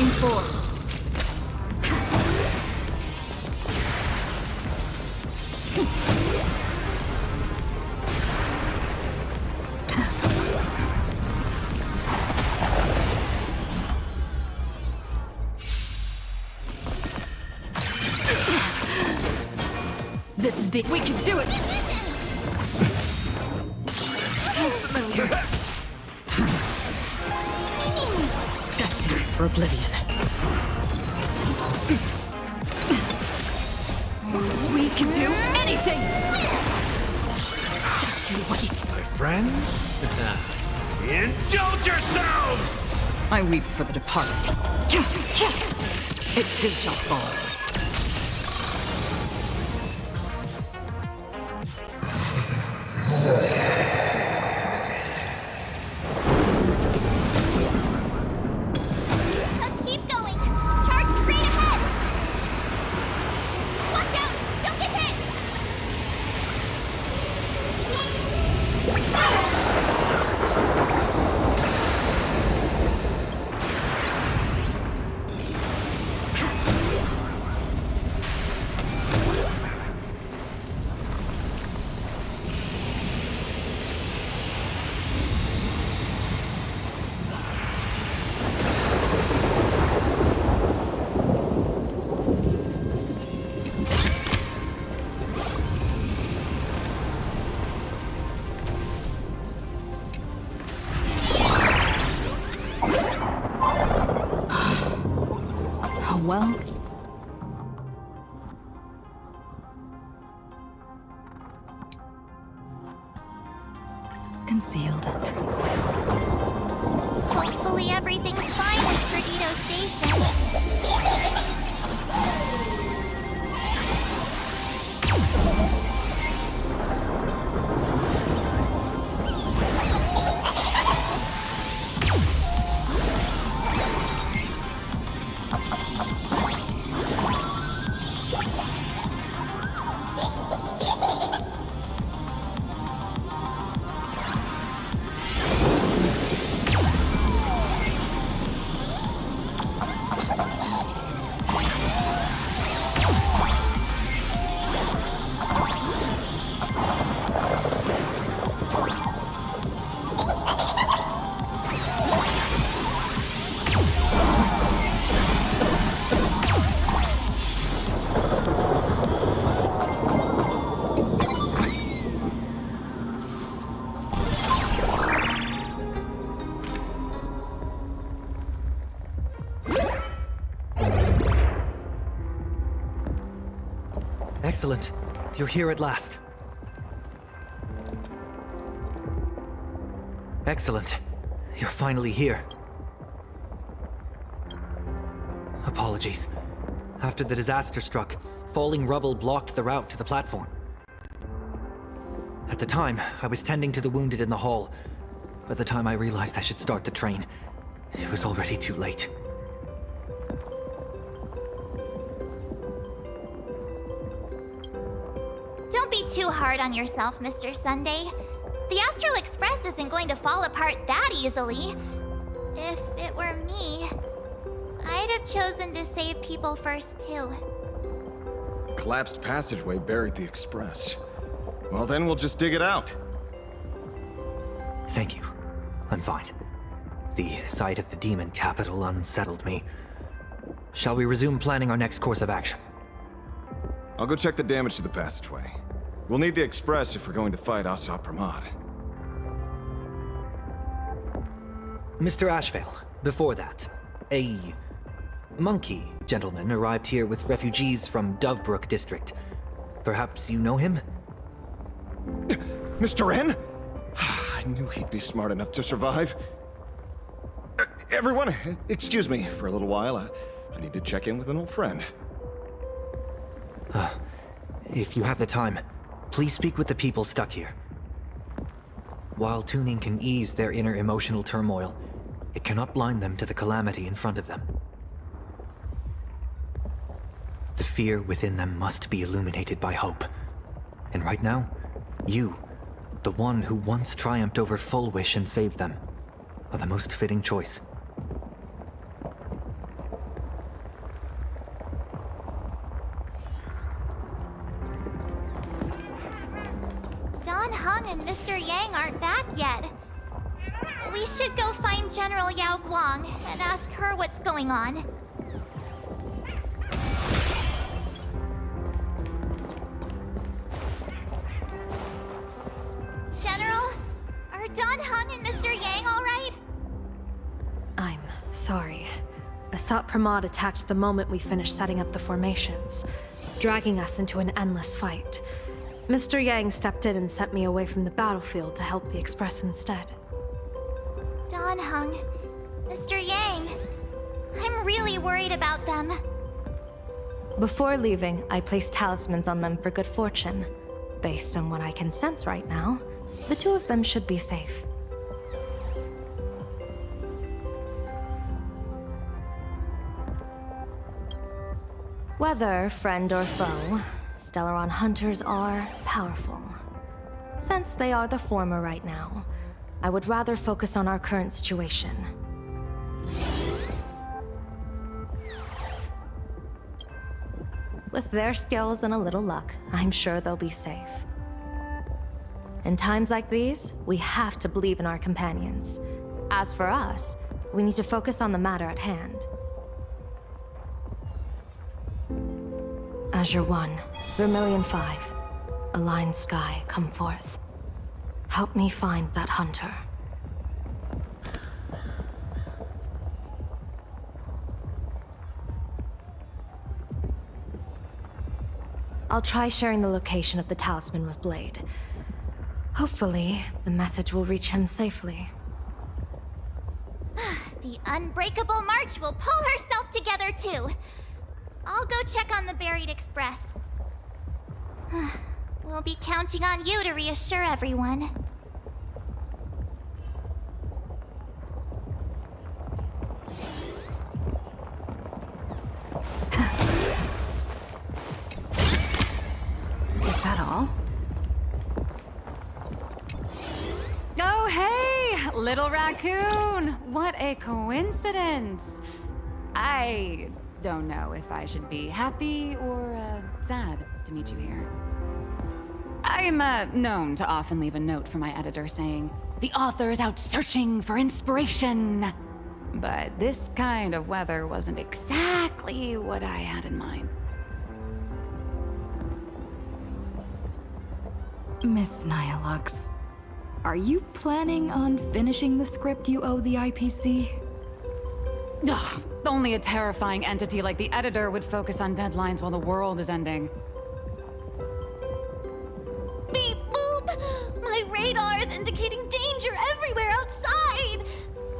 aim for. This is big. We can do it! Familiar. Destined for oblivion. We can do anything! Just you wait. My friends? Indulge yourselves! I weep for the departed. It too shall fall. Keep going! Charge straight ahead! Watch out! Don't get hit! Well, concealed entrance. Hopefully everything's fine at Perdido Station. Excellent. You're here at last. Excellent. You're finally here. Apologies. After the disaster struck, falling rubble blocked the route to the platform. At the time, I was tending to the wounded in the hall. By the time I realized I should start the train, it was already too late. Don't be too hard on yourself, Mr. Sunday. The Astral Express isn't going to fall apart that easily. If it were me, I'd have chosen to save people first, too. Collapsed passageway buried the express. Well, then we'll just dig it out. Thank you. I'm fine. The sight of the demon capital unsettled me. Shall we resume planning our next course of action? I'll go check the damage to the passageway. We'll need the express if we're going to fight Asa Pramod. Mr. Ashvale, before that, a monkey gentleman arrived here with refugees from Dovebrook District. Perhaps you know him? Mr. N? I knew he'd be smart enough to survive. Everyone, excuse me for a little while. I need to check in with an old friend. If you have the time, please speak with the people stuck here. While tuning can ease their inner emotional turmoil, it cannot blind them to the calamity in front of them. The fear within them must be illuminated by hope. And right now, you, the one who once triumphed over Full Wish and saved them, are the most fitting choice. Mr. Yang aren't back yet. We should go find General Yao Guang and ask her what's going on. General, are Don Hung and Mr. Yang all right? I'm sorry. Asat Pramod attacked the moment we finished setting up the formations, dragging us into an endless fight. Mr. Yang stepped in and sent me away from the battlefield to help the Express instead. Don Hung, Mr. Yang, I'm really worried about them. Before leaving, I placed talismans on them for good fortune. Based on what I can sense right now, the two of them should be safe. Whether friend or foe, Stellaron hunters are powerful. Since they are the former right now, I would rather focus on our current situation. With their skills and a little luck, I'm sure they'll be safe. In times like these, we have to believe in our companions. As for us, we need to focus on the matter at hand. Azure 1, Vermilion 5, Aligned Sky, come forth. Help me find that hunter. I'll try sharing the location of the talisman with Blade. Hopefully, the message will reach him safely. The Unbreakable March will pull herself together too. I'll go check on the buried Express. We'll be counting on you to reassure everyone. Is that all? Oh, hey! Little raccoon! What a coincidence! I don't know if I should be happy or sad to meet you here. I'm known to often leave a note for my editor saying, "The author is out searching for inspiration." But this kind of weather wasn't exactly what I had in mind. Miss Nyalux, are you planning on finishing the script you owe the IPC? Ugh, only a terrifying entity like the editor would focus on deadlines while the world is ending. Beep boop! My radar is indicating danger everywhere outside!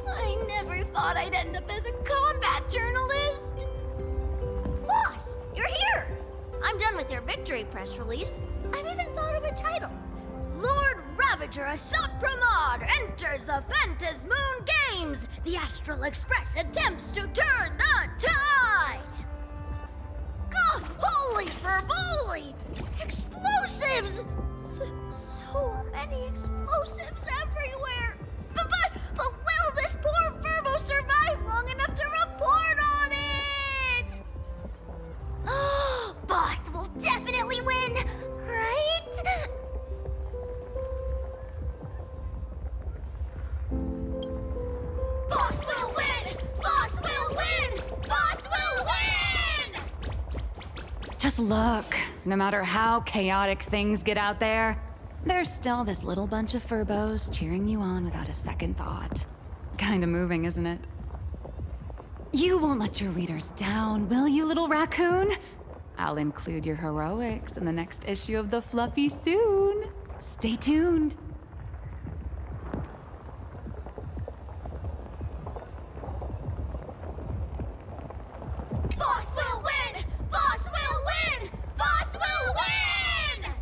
I never thought I'd end up as a combat journalist! Boss, you're here! I'm done with your victory press release. I've even thought of a title. Lord Ravager Asat Pramod enters the Ventus Moon Games! The Astral Express attempts to turn the tide! God, holy furboli! Explosives! So many explosives everywhere! But will this poor Furbo survive long enough to report on it? Boss will definitely win, right? Boss will win! Boss will win! Boss will win! Just look. No matter how chaotic things get out there, there's still this little bunch of furbos cheering you on without a second thought. Kinda moving, isn't it? You won't let your readers down, will you, little raccoon? I'll include your heroics in the next issue of The Fluffy soon. Stay tuned. Boss will win! Boss will win! Boss will win!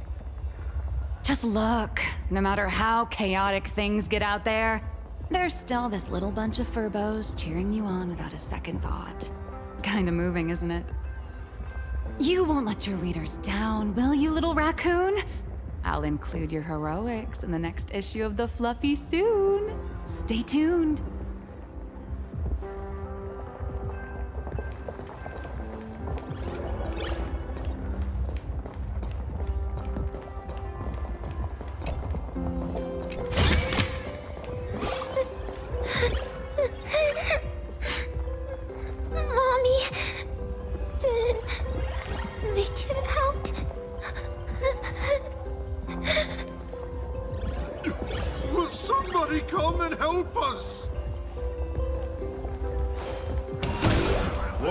Just look. No matter how chaotic things get out there, there's still this little bunch of furbos cheering you on without a second thought. Kinda moving, isn't it? You won't let your readers down, will you, little raccoon? I'll include your heroics in the next issue of The Fluffy soon. Stay tuned.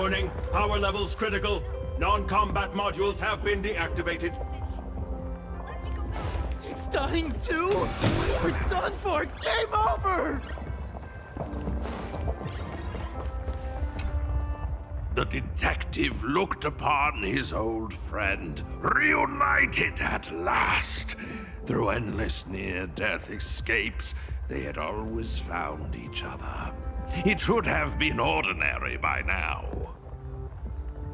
Warning, power levels critical. Non-combat modules have been deactivated. It's dying too? We're done for! Game over! The detective looked upon his old friend, reunited at last. Through endless near-death escapes, they had always found each other. It should have been ordinary by now.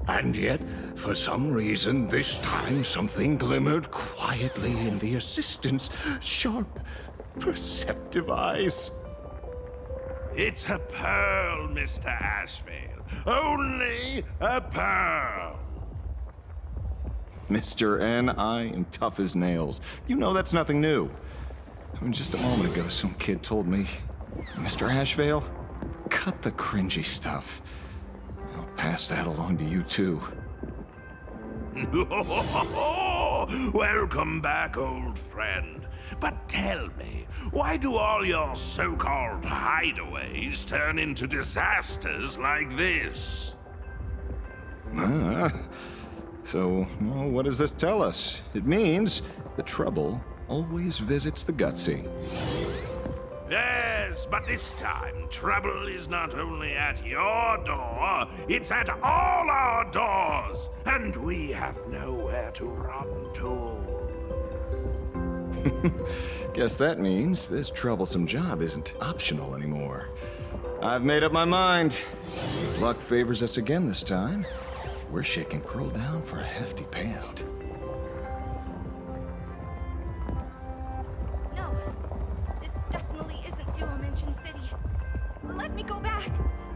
And yet, for some reason, this time something glimmered quietly in the assistant's sharp, perceptive eyes. It's a pearl, Mr. Ashvale. Only a pearl. Mr. N, I am tough as nails. You know that's nothing new. I mean, just a moment ago, some kid told me, Mr. Ashvale, cut the cringy stuff. I'll pass that along to you, too. Welcome back, old friend. But tell me, why do all your so-called hideaways turn into disasters like this? So, well, what does this tell us? It means the trouble always visits the gutsy. Yes, but this time, trouble is not only at your door, it's at all our doors, and we have nowhere to run to. Guess that means this troublesome job isn't optional anymore. I've made up my mind. If luck favors us again this time, we're shaking Pearl down for a hefty payout. No, this definitely isn't Duo-Mention City. Let me go back.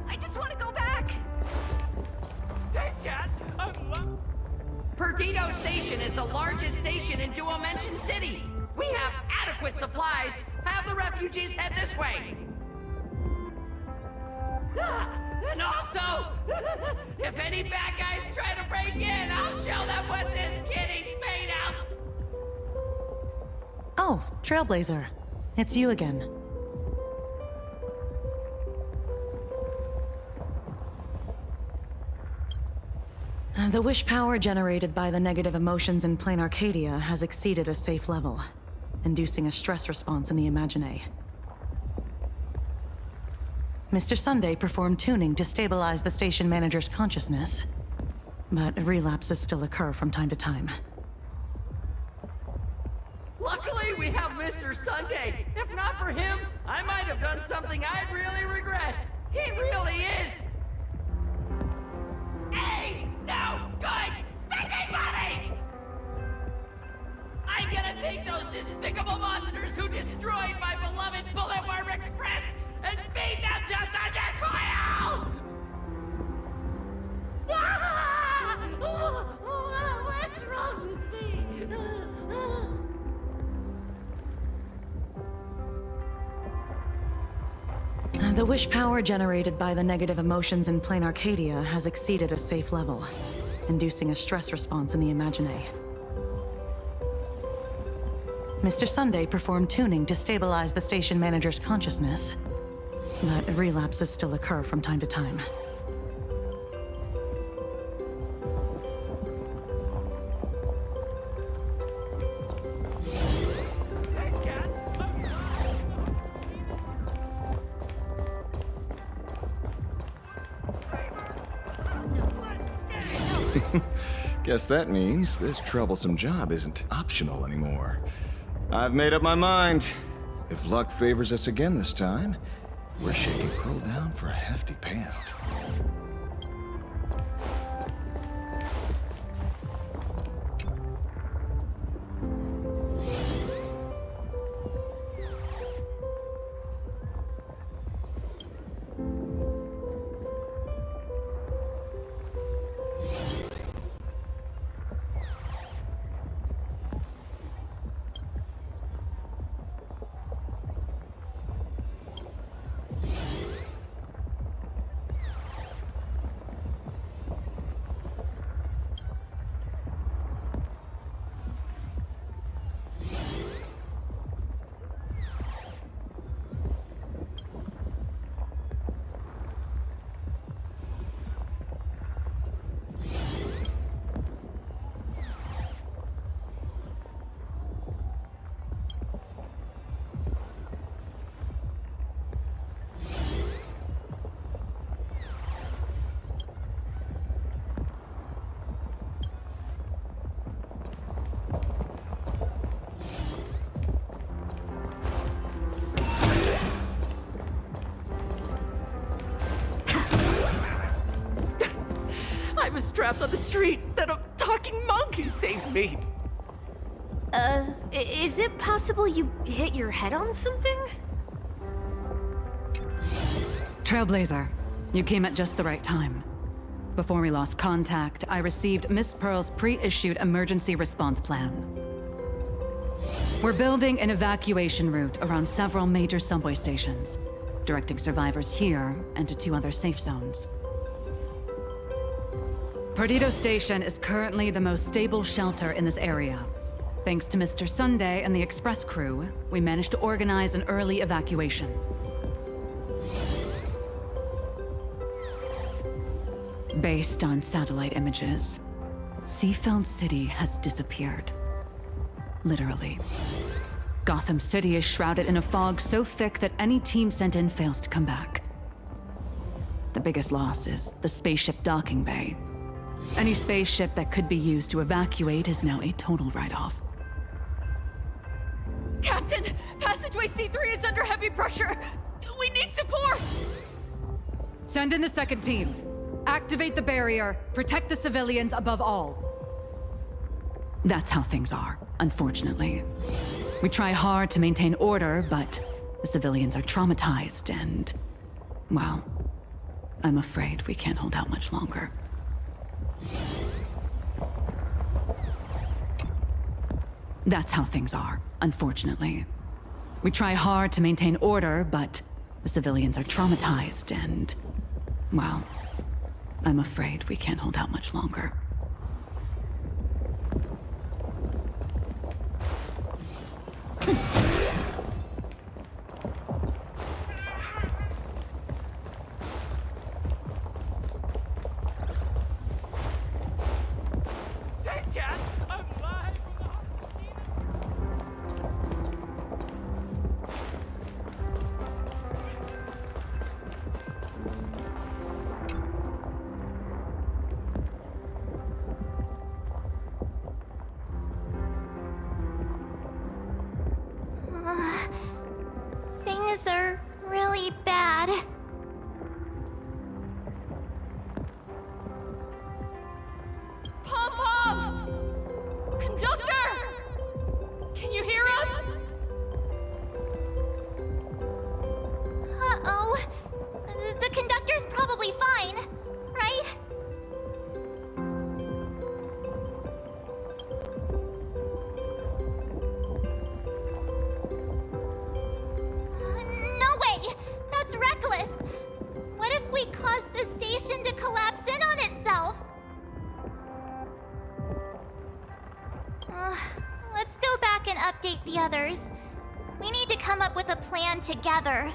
I just want to go back. Hey, Chad. Perdido Station is the largest station in Duo-Mention City. We have adequate supplies. Have the refugees head this way. And also, if any bad guys try to break in, I'll show them what this kitty's made of. Oh, Trailblazer. It's you again. The wish power generated by the negative emotions in Plane Arcadia has exceeded a safe level, inducing a stress response in the Imagine. Mr. Sunday performed tuning to stabilize the station manager's consciousness, but relapses still occur from time to time. Luckily, we have Mr. Sunday. If not for him, I might have done something I'd really regret. He really is... Hey! No good! Busybody! I'm gonna take those despicable monsters who destroyed my beloved Bulletworm Express and feed them to Thundercoil! What's wrong with me? The wish power generated by the negative emotions in Plane Arcadia has exceeded a safe level, inducing a stress response in the Imagine. Mr. Sunday performed tuning to stabilize the station manager's consciousness, but relapses still occur from time to time. Guess that means this troublesome job isn't optional anymore. I've made up my mind. If luck favors us again this time, we're shaking Pearl down for a hefty payout. was trapped on the street, then a talking monkey saved me. Is it possible you hit your head on something? Trailblazer, you came at just the right time. Before we lost contact, I received Miss Pearl's pre-issued emergency response plan. We're building an evacuation route around several major subway stations, directing survivors here and to 2 other safe zones. Perdido Station is currently the most stable shelter in this area. Thanks to Mr. Sunday and the express crew, we managed to organize an early evacuation. Based on satellite images, Seafeld City has disappeared. Literally. Gotham City is shrouded in a fog so thick that any team sent in fails to come back. The biggest loss is the spaceship docking bay. Any spaceship that could be used to evacuate is now a total write-off. Captain, passageway C3 is under heavy pressure. We need support! Send in the second team. Activate the barrier. Protect the civilians above all. That's how things are, unfortunately. We try hard to maintain order, but the civilians are traumatized and, well, I'm afraid we can't hold out much longer. That's how things are, unfortunately. We try hard to maintain order, but the civilians are traumatized and, well, I'm afraid we can't hold out much longer. Things are really bad. Pom-Pom! Conductor! Can you hear us? Uh-oh. The conductor's probably fine, right? No way! That's reckless! What if we cause the station to collapse in on itself? Let's go back and update the others. We need to come up with a plan together.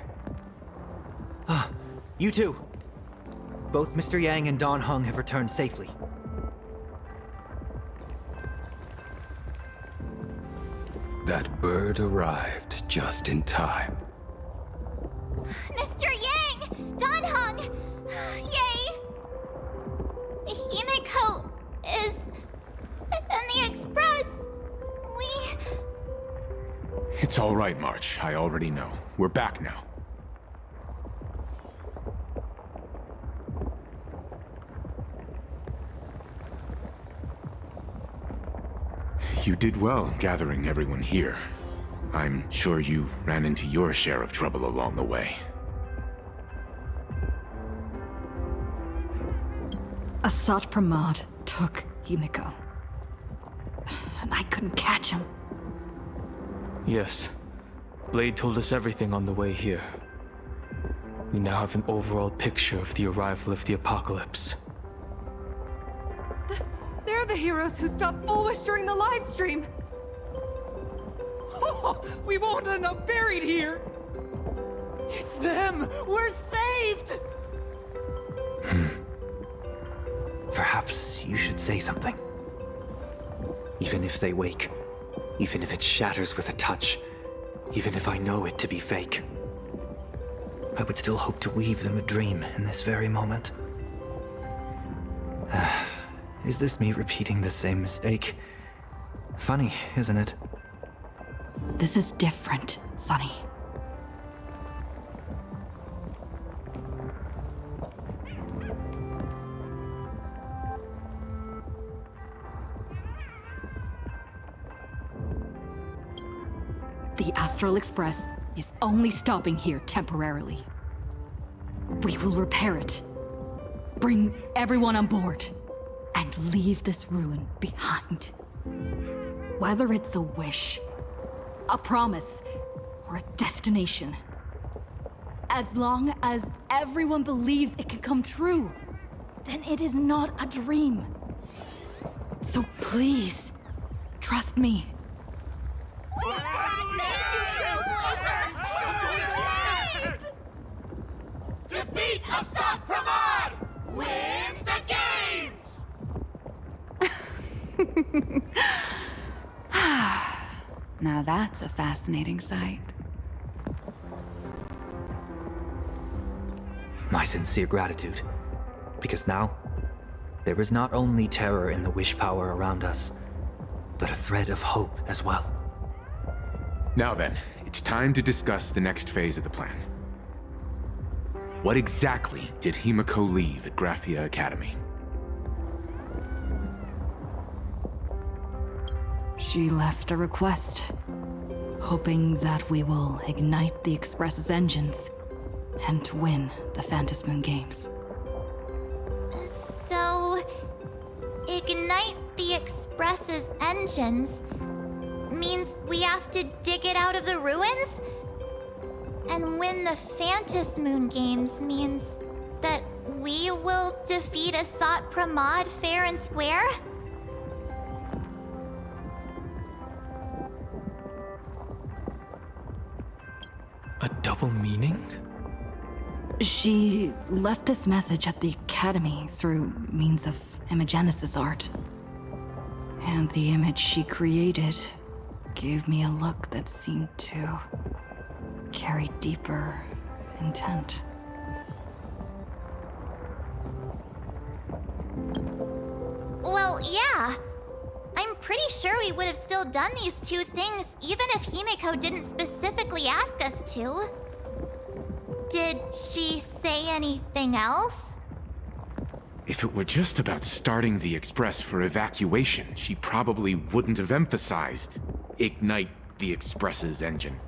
You two! Both Mr. Yang and Don Hung have returned safely. That bird arrived just in time. Mr. Yang! Don Hung! Yay! Himiko is... and the Express... It's all right, March. I already know. We're back now. You did well gathering everyone here. I'm sure you ran into your share of trouble along the way. Asat Pramod took Himiko. And I couldn't catch him. Yes. Blade told us everything on the way here. We now have an overall picture of the arrival of the apocalypse. They're the heroes who stopped Fulwish during the live stream. Oh, we won't end up buried here! It's them! We're saved! Perhaps you should say something. Even if they wake, even if it shatters with a touch, even if I know it to be fake, I would still hope to weave them a dream in this very moment. Is this me repeating the same mistake? Funny, isn't it? This is different, Sonny. The Astral Express is only stopping here temporarily. We will repair it, bring everyone on board, and leave this ruin behind. Whether it's a wish, a promise, or a destination, as long as everyone believes it can come true, then it is not a dream. So please, trust me. Defeat Assault Pramod! Win the games! Now that's a fascinating sight. My sincere gratitude. Because now, there is not only terror in the wish power around us, but a thread of hope as well. Now then, it's time to discuss the next phase of the plan. What exactly did Himiko leave at Graphia Academy? She left a request, hoping that we will ignite the Express's engines and win the Phantasmoon Games. So, ignite the Express's engines means we have to dig it out of the ruins? And win the Phantasmoon Games means that we will defeat Asat Pramod fair and square? A double meaning? She left this message at the Academy through means of Imogenesis art. And the image she created gave me a look that seemed to carry deeper intent. Well, yeah. I'm pretty sure we would have still done these two things even if Himiko didn't specifically ask us to. Did she say anything else? If it were just about starting the Express for evacuation, she probably wouldn't have emphasized ignite the Express's engine.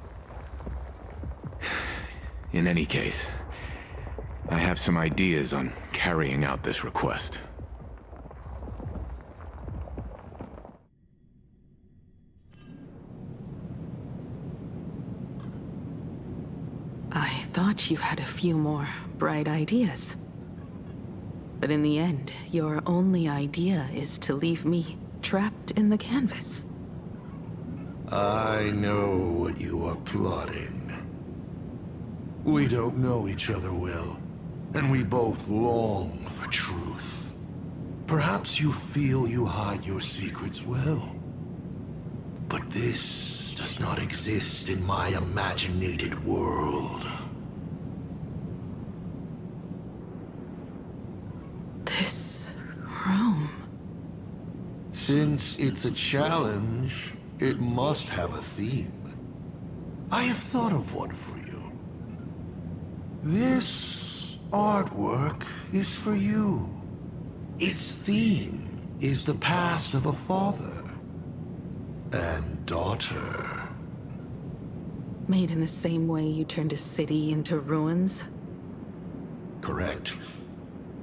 In any case, I have some ideas on carrying out this request. I thought you had a few more bright ideas. But in the end, your only idea is to leave me trapped in the canvas. I know what you are plotting. We don't know each other well, and we both long for truth. Perhaps you feel you hide your secrets well. But this does not exist in my imaginated world. This room... Since it's a challenge, it must have a theme. I have thought of one for you. This artwork is for you. Its theme is the past of a father and daughter. Made in the same way you turned a city into ruins? Correct.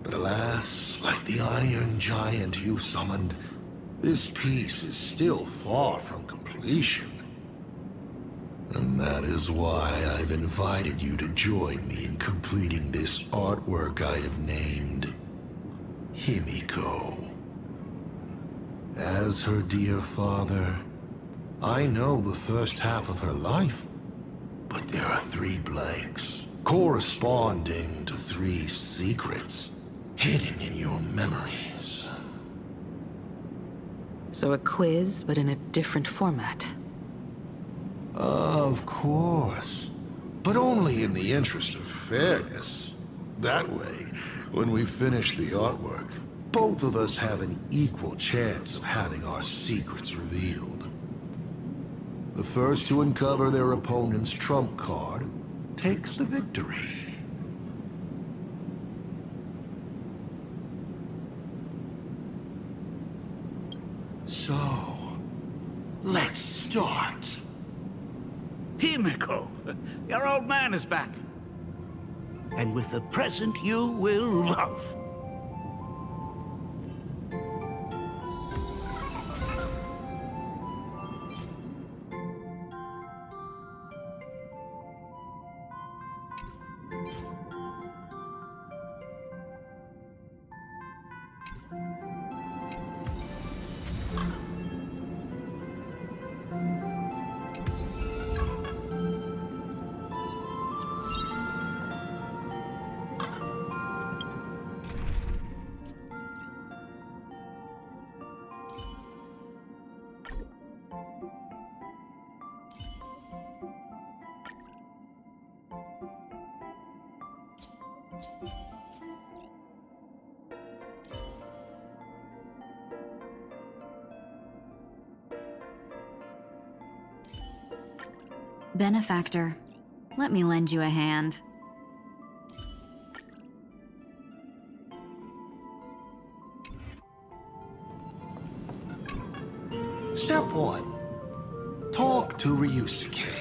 But alas, like the Iron Giant you summoned, this piece is still far from completion. And that is why I've invited you to join me in completing this artwork I have named Himiko. As her dear father, I know the first half of her life, but there are 3 blanks, corresponding to 3 secrets, hidden in your memories. So a quiz, but in a different format. Of course. But only in the interest of fairness. That way, when we finish the artwork, both of us have an equal chance of having our secrets revealed. The first to uncover their opponent's trump card takes the victory. So, let's start. Himiko, your old man is back. And with a present you will love. Benefactor, let me lend you a hand. Step 1. Talk to Ryusuke.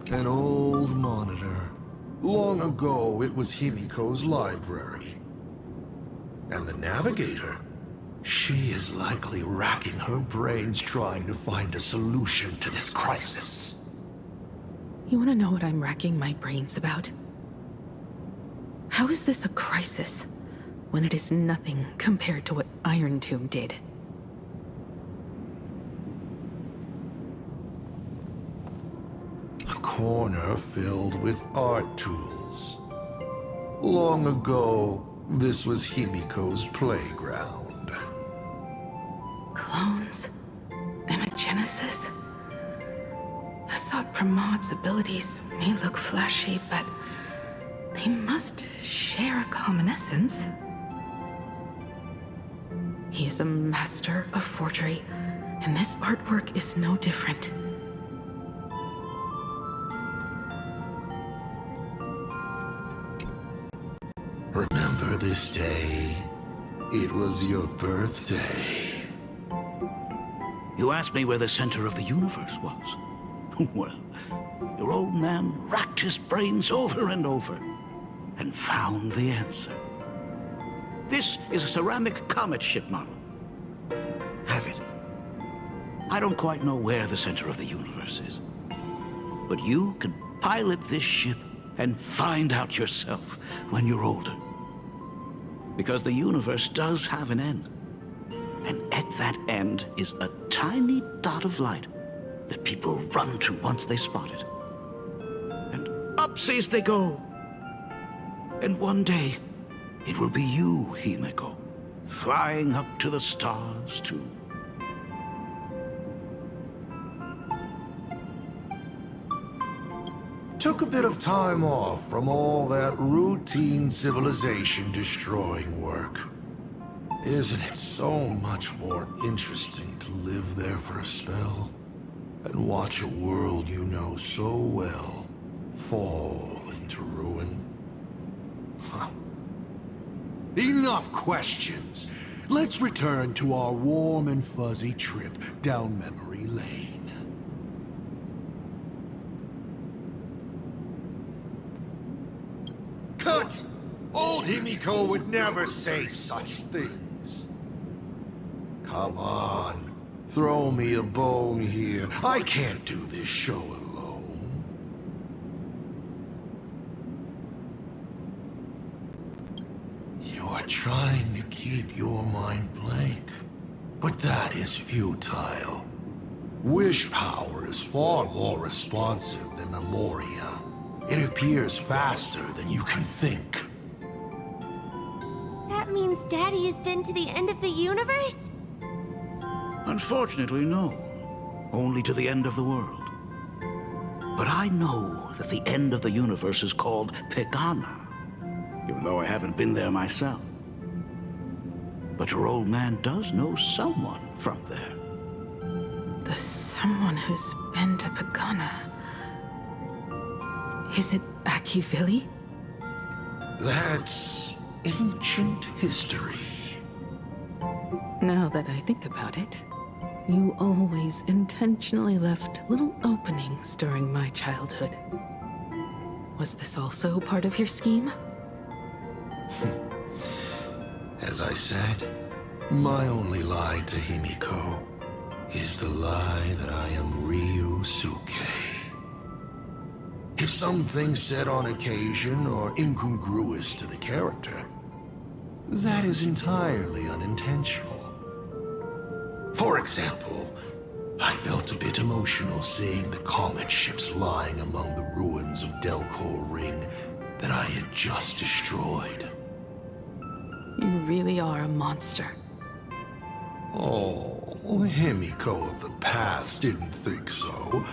An old monitor. Long ago, it was Himiko's library. And the navigator? She is likely racking her brains trying to find a solution to this crisis. You want to know what I'm racking my brains about? How is this a crisis when it is nothing compared to what Iron Tomb did? A corner filled with art tools. Long ago, this was Himiko's playground. Clones? Imagenesis? Assault Pramod's abilities may look flashy, but they must share a common essence. He is a master of forgery, and this artwork is no different. Remember this day? It was your birthday. You asked me where the center of the universe was. Well, your old man racked his brains over and over and found the answer. This is a ceramic comet ship model. Have it. I don't quite know where the center of the universe is, but you can pilot this ship and find out yourself when you're older. Because the universe does have an end. And at that end is a tiny dot of light that people run to once they spot it. And upsies they go. And one day, it will be you, Himiko, flying up to the stars too. Took a bit of time off from all that routine civilization-destroying work. Isn't it so much more interesting to live there for a spell and watch a world you know so well fall into ruin? Huh. Enough questions. Let's return to our warm and fuzzy trip down memory lane. Cut! Old Himiko would never say such things. Come on, throw me a bone here. I can't do this show alone. You're trying to keep your mind blank, but that is futile. Wish power is far more responsive than Memoria. It appears faster than you can think. That means Daddy has been to the end of the universe? Unfortunately, no. Only to the end of the world. But I know that the end of the universe is called Pegana. even though I haven't been there myself. But your old man does know someone from there. The someone who's been to Pagana. Is it Akivili? That's ancient history. Now that I think about it, you always intentionally left little openings during my childhood. Was this also part of your scheme? As I said, my only lie to Himiko is the lie that I am Ryusuke. If something said on occasion are incongruous to the character, that is entirely unintentional. For example, I felt a bit emotional seeing the comet ships lying among the ruins of Delcor Ring that I had just destroyed. You really are a monster. Oh, Himiko of the past didn't think so.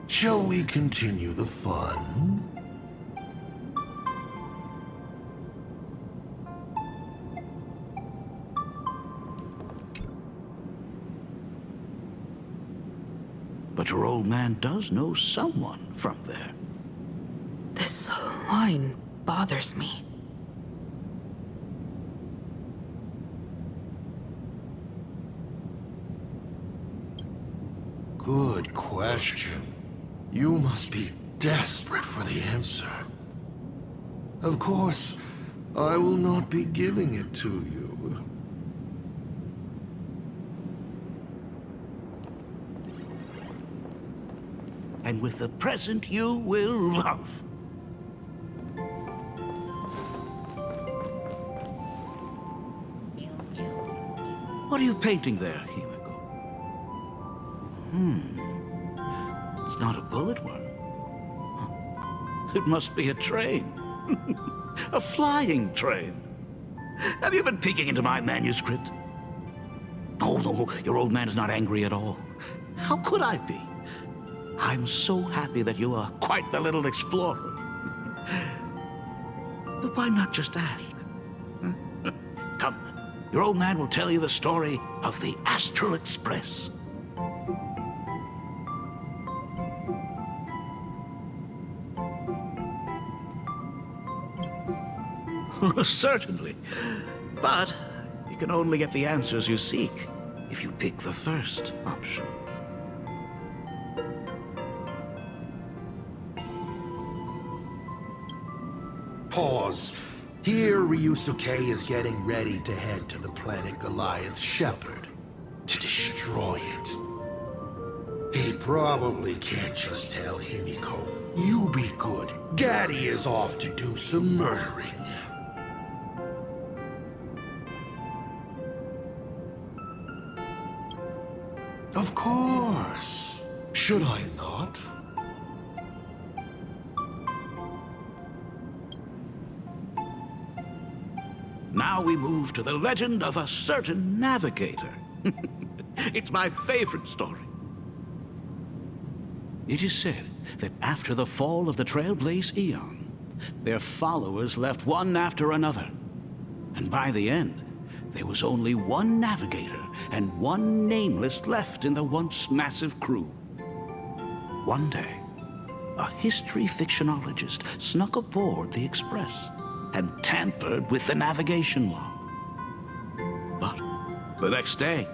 Shall we continue the fun? But your old man does know someone from there. This line bothers me. Good question. You must be desperate for the answer. Of course, I will not be giving it to you. And with the present you will love. What are you painting there, Himiko? It's not a bullet one. It must be a train. A flying train. Have you been peeking into my manuscript? Oh, no, your old man is not angry at all. How could I be? I'm so happy that you are quite the little explorer. But why not just ask? Come, your old man will tell you the story of the Astral Express. Certainly. But you can only get the answers you seek if you pick the first option. Pause. Here, Ryusuke is getting ready to head to the planet Goliath's Shepherd to destroy it. He probably can't just tell Himiko, "You be good. Daddy is off to do some murdering." Of course. Should I not? Now we move to the legend of a certain navigator. It's my favorite story. It is said that after the fall of the Trailblaze Eon, their followers left one after another. And by the end, there was only one navigator and one nameless left in the once massive crew. One day, a history fictionologist snuck aboard the Express and tampered with the navigation log. But the next day,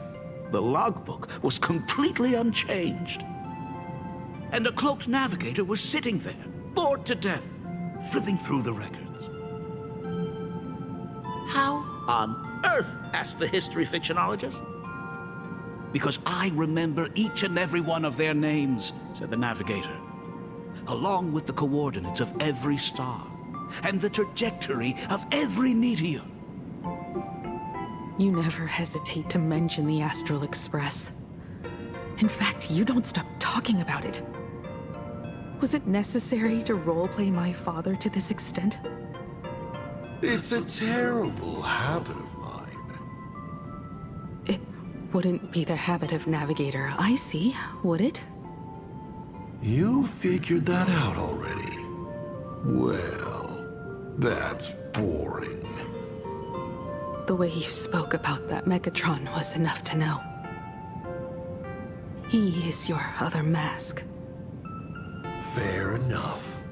the logbook was completely unchanged. And a cloaked navigator was sitting there, bored to death, flipping through the records. How on earth? Asked the history fictionologist. Because I remember each and every one of their names, said the navigator, along with the coordinates of every star and the trajectory of every meteor. You never hesitate to mention the Astral Express. In fact, you don't stop talking about it. Was it necessary to roleplay my father to this extent? It's a terrible habit of mine. It wouldn't be the habit of Navigator I see, would it? You figured that out already. Well, That's boring. The way you spoke about that Megatron was enough to know. He is your other mask. Fair enough.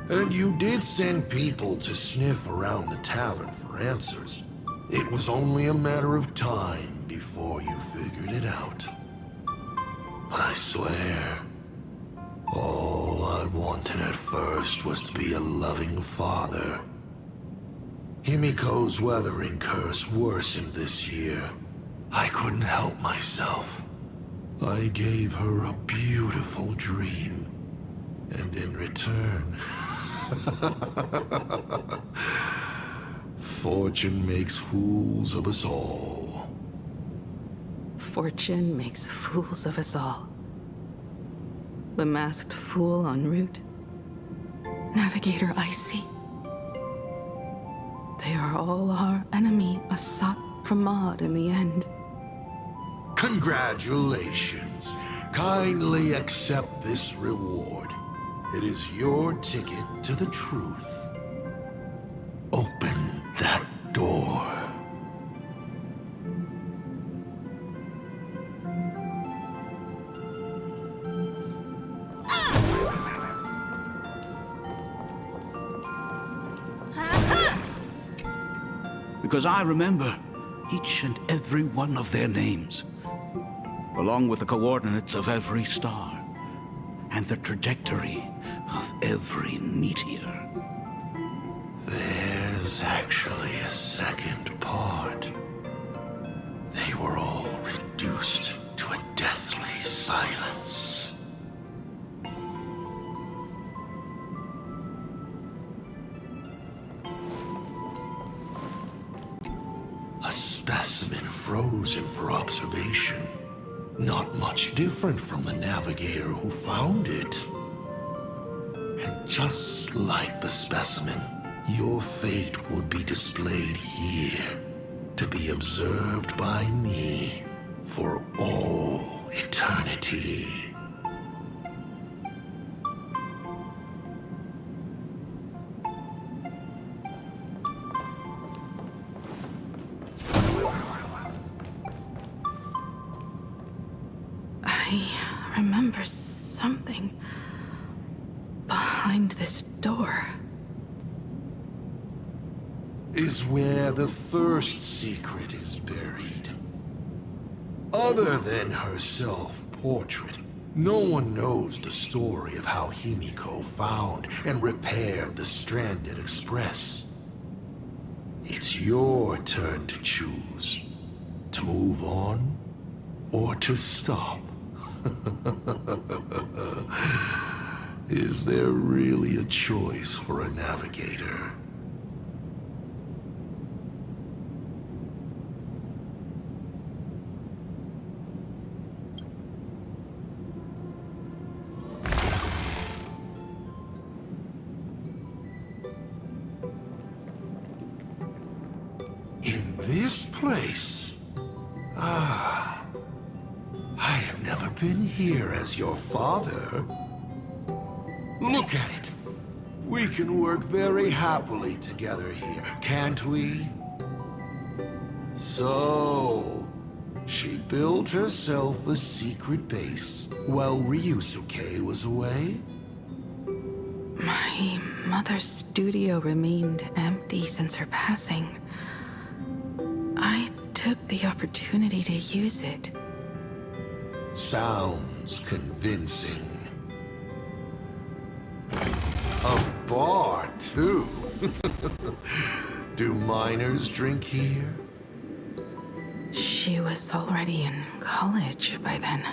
And you did send people to sniff around the tavern for answers. It was only a matter of time before you figured it out. But I swear, all I wanted at first was to be a loving father. Himiko's weathering curse worsened this year. I couldn't help myself. I gave her a beautiful dream. And in return... Fortune makes fools of us all. Fortune makes fools of us all. The masked fool en route. Navigator Icy. They are all our enemy, Asat Pramod in the end. Congratulations. Kindly accept this reward. It is your ticket to the truth. Open that door. Because I remember each and every one of their names, along with the coordinates of every star, and the trajectory of every meteor. There's actually a second part. They were all reduced to a deathly silence. A specimen frozen for observation. Not much different from the navigator who found it. And just like the specimen, your fate will be displayed here, to be observed by me for all eternity. I remember something behind this door. Is where the first secret is buried. Other than her self-portrait, no one knows the story of how Himiko found and repaired the stranded Express. It's your turn to choose. To move on, or to stop. Is there really a choice for a navigator? In this place? Ah. I have never been here as your father. Look at it. We can work very happily together here, can't we? So, she built herself a secret base while Ryusuke was away? My mother's studio remained empty since her passing. I took the opportunity to use it. Sounds convincing. A bar, too. Do minors drink here? She was already in college by then.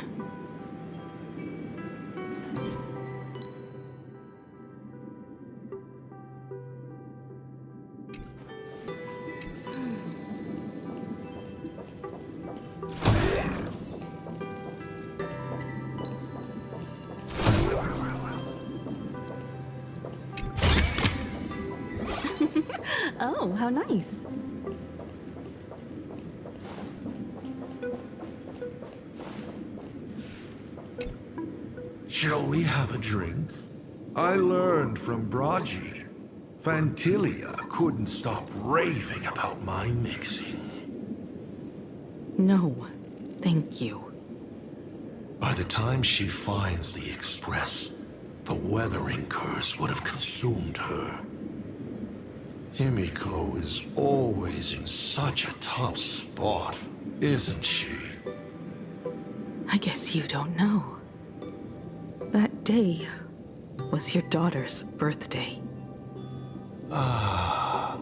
Oh, how nice. Shall we have a drink? I learned from Braji. Fantilia couldn't stop raving about my mixing. No, thank you. By the time she finds the Express, the weathering curse would have consumed her. Himiko is always in such a top spot, isn't she? I guess you don't know. That day was your daughter's birthday. Ah.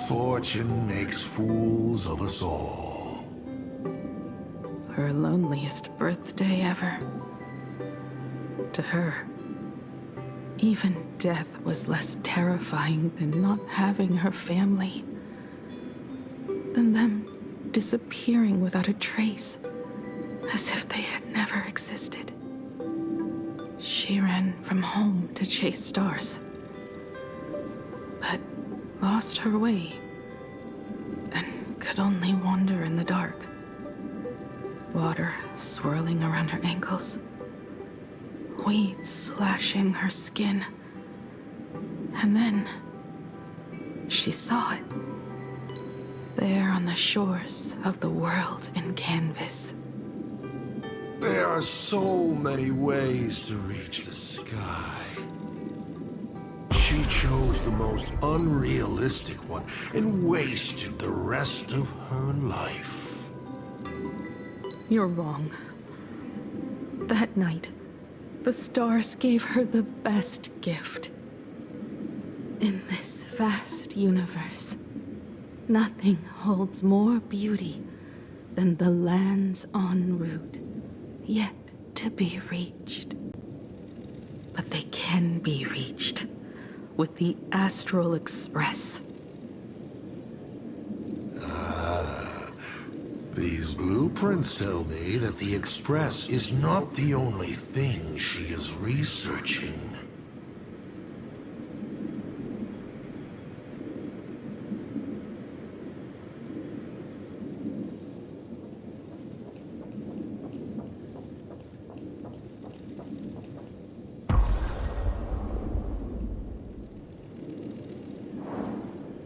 Fortune makes fools of us all. Her loneliest birthday ever. To her, even death was less terrifying than not having her family. Than them disappearing without a trace, as if they had never existed. She ran from home to chase stars, but lost her way and could only wander in the dark. Water swirling around her ankles, weeds slashing her skin, and then she saw it, there on the shores of the world in canvas. There are so many ways to reach the sky. She chose the most unrealistic one and wasted the rest of her life. You're wrong. That night, the stars gave her the best gift. In this vast universe, nothing holds more beauty than the lands en route, yet to be reached. But they can be reached with the Astral Express. These blueprints tell me that the Express is not the only thing she is researching.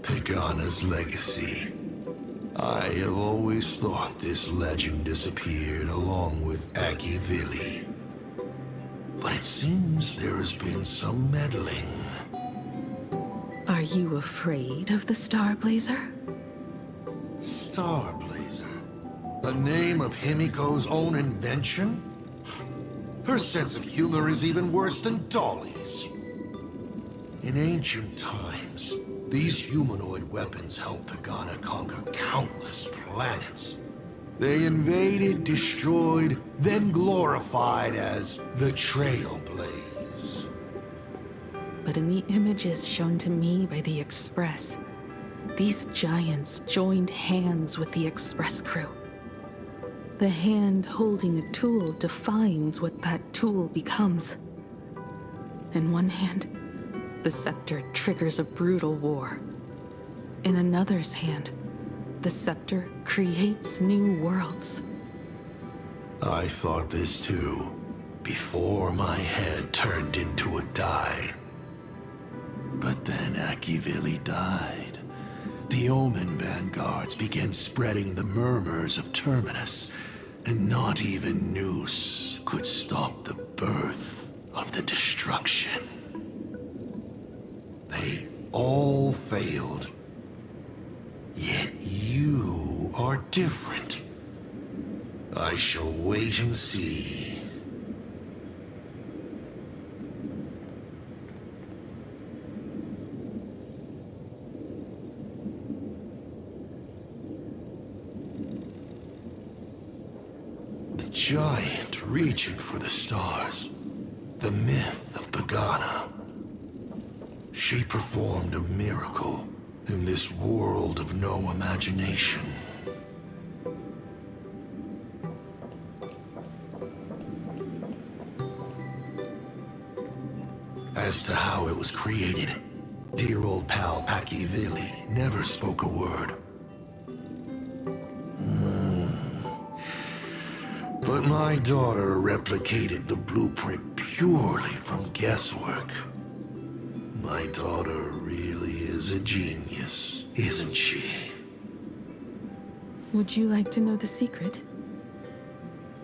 Pagana's legacy. I have always thought this legend disappeared along with Akivili. But it seems there has been some meddling. Are you afraid of the Starblazer? Starblazer? The name of Himiko's own invention? Her sense of humor is even worse than Dolly's. In ancient times, these humanoid weapons helped Pagana conquer countless planets. They invaded, destroyed, then glorified as the Trailblaze. But in the images shown to me by the Express, these giants joined hands with the Express crew. The hand holding a tool defines what that tool becomes. In one hand, the scepter triggers a brutal war. In another's hand, the scepter creates new worlds. I thought this too, before my head turned into a die. But then Akivili died. The Omen vanguards began spreading the murmurs of Terminus, and not even Noose could stop the birth of the destruction. They all failed. Yet you are different. I shall wait and see. The giant reaching for the stars. The myth of Pagana. She performed a miracle in this world of no imagination. As to how it was created, dear old pal Akivili never spoke a word. But my daughter replicated the blueprint purely from guesswork. My daughter really is a genius, isn't she? Would you like to know the secret?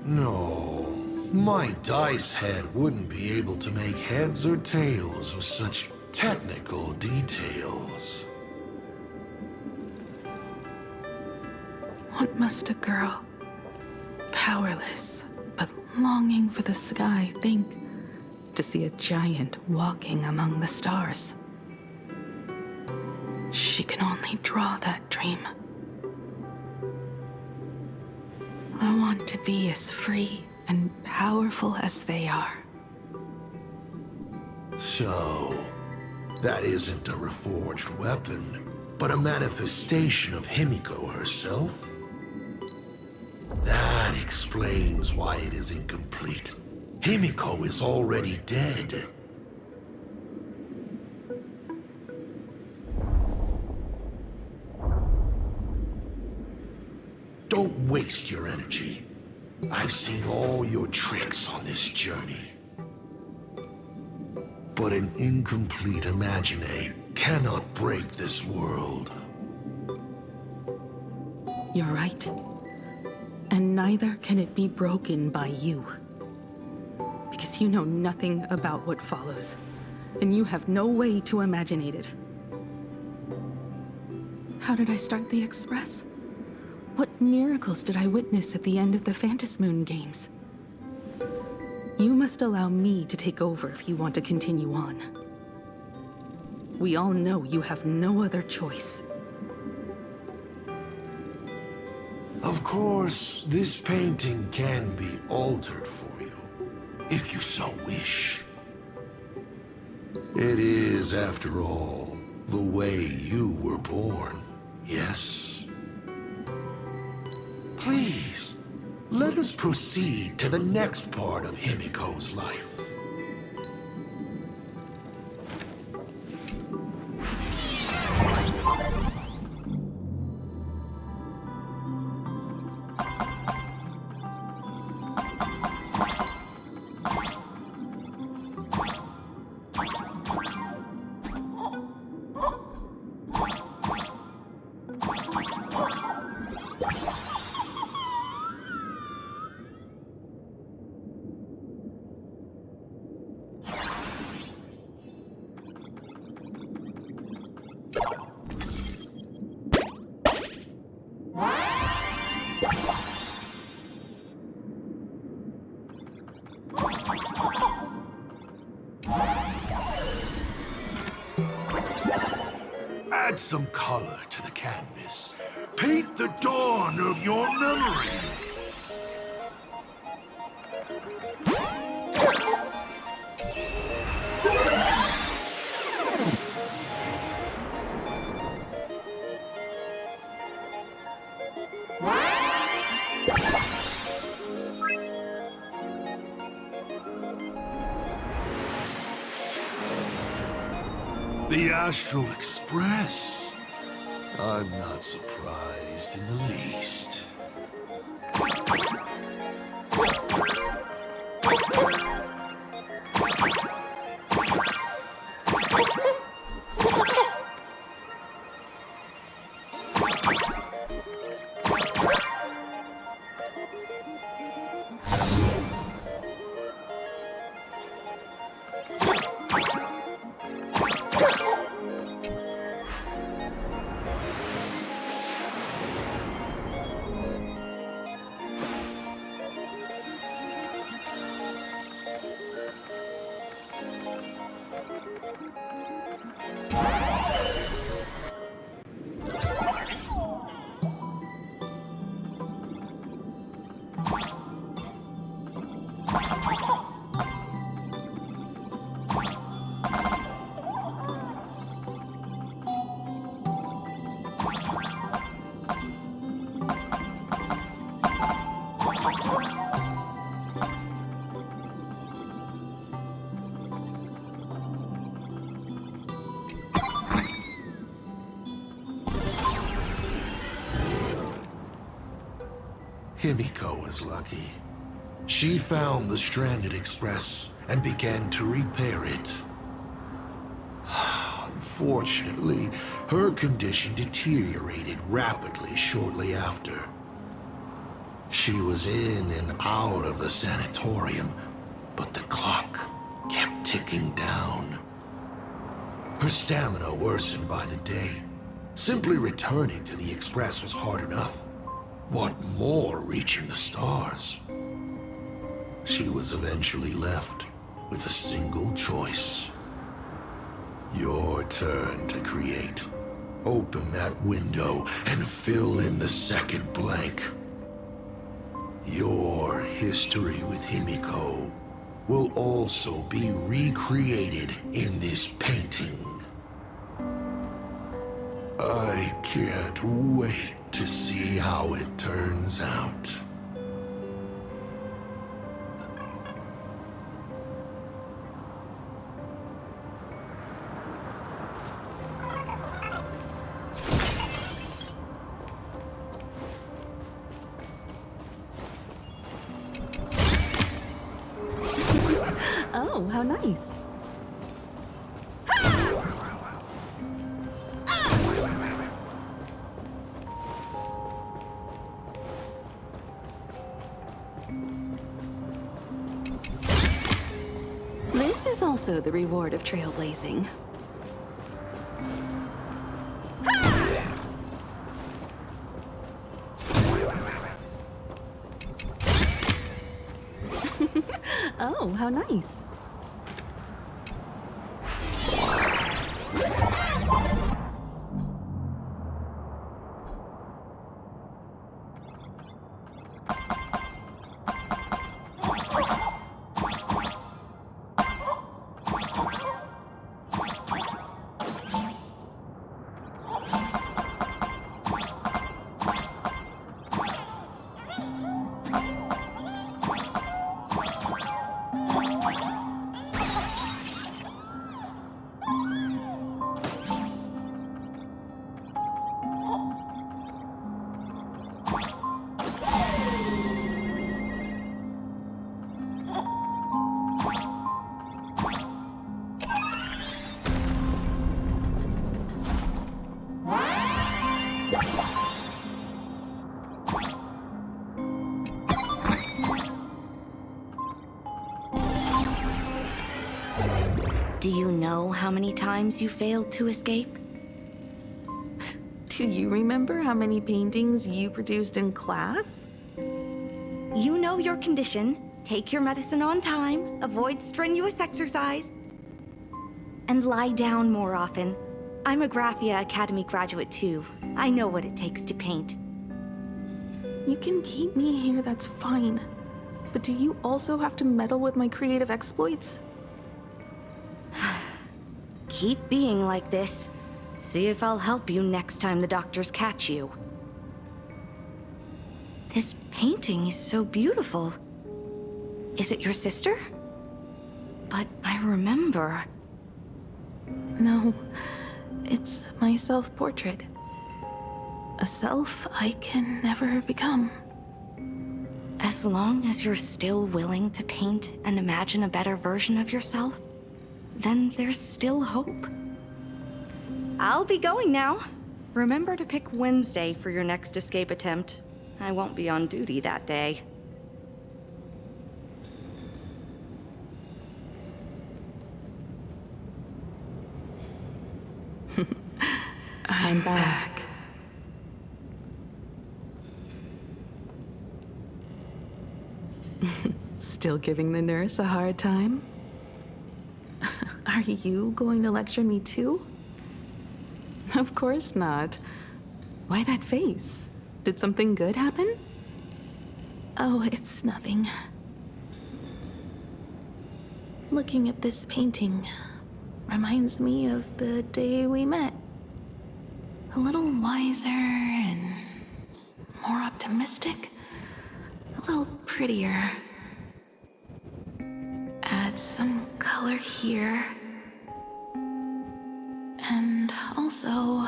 No. My dice head wouldn't be able to make heads or tails of such technical details. What must a girl, powerless but longing for the sky, think to see a giant walking among the stars? She can only draw that dream. I want to be as free and powerful as they are. So, that isn't a reforged weapon, but a manifestation of Himiko herself? That explains why it is incomplete. Himiko is already dead. Don't waste your energy. I've seen all your tricks on this journey. But an incomplete Imagine cannot break this world. You're right. And neither can it be broken by you. Because you know nothing about what follows. And you have no way to imaginate it. How did I start the Express? What miracles did I witness at the end of the Phantasmoon games? You must allow me to take over if you want to continue on. We all know you have no other choice. Of course, this painting can be altered for you, if you so wish. It is, after all, the way you were born, yes? Please, let us proceed to the next part of Himiko's life. Add some color to the canvas. Paint the dawn of your memories. The Astral Express. I'm not surprised in the least. Himiko was lucky. She found the stranded express and began to repair it. Unfortunately, her condition deteriorated rapidly shortly after. She was in and out of the sanatorium, but the clock kept ticking down. Her stamina worsened by the day. Simply returning to the Express was hard enough. What more reaching the stars? She was eventually left with a single choice. Your turn to create. Open that window and fill in the second blank. Your history with Himiko will also be recreated in this painting. I can't wait to see how it turns out. Oh, how nice. This is also the reward of trailblazing. Oh, how nice. Do you know how many times you failed to escape? Do you remember how many paintings you produced in class? You know your condition. Take your medicine on time, avoid strenuous exercise, and lie down more often. I'm a Graphia Academy graduate too. I know what it takes to paint. You can keep me here, that's fine. But do you also have to meddle with my creative exploits? Keep being like this. See if I'll help you next time the doctors catch you. This painting is so beautiful. Is it your sister? But I remember... No, it's my self-portrait. A self I can never become. As long as you're still willing to paint and imagine a better version of yourself, then there's still hope. I'll be going now. Remember to pick Wednesday for your next escape attempt. I won't be on duty that day. I'm back. Still giving the nurse a hard time? Are you going to lecture me too? Of course not. Why that face? Did something good happen? Oh, it's nothing. Looking at this painting reminds me of the day we met. A little wiser and more optimistic. A little prettier. Add some color here. And also...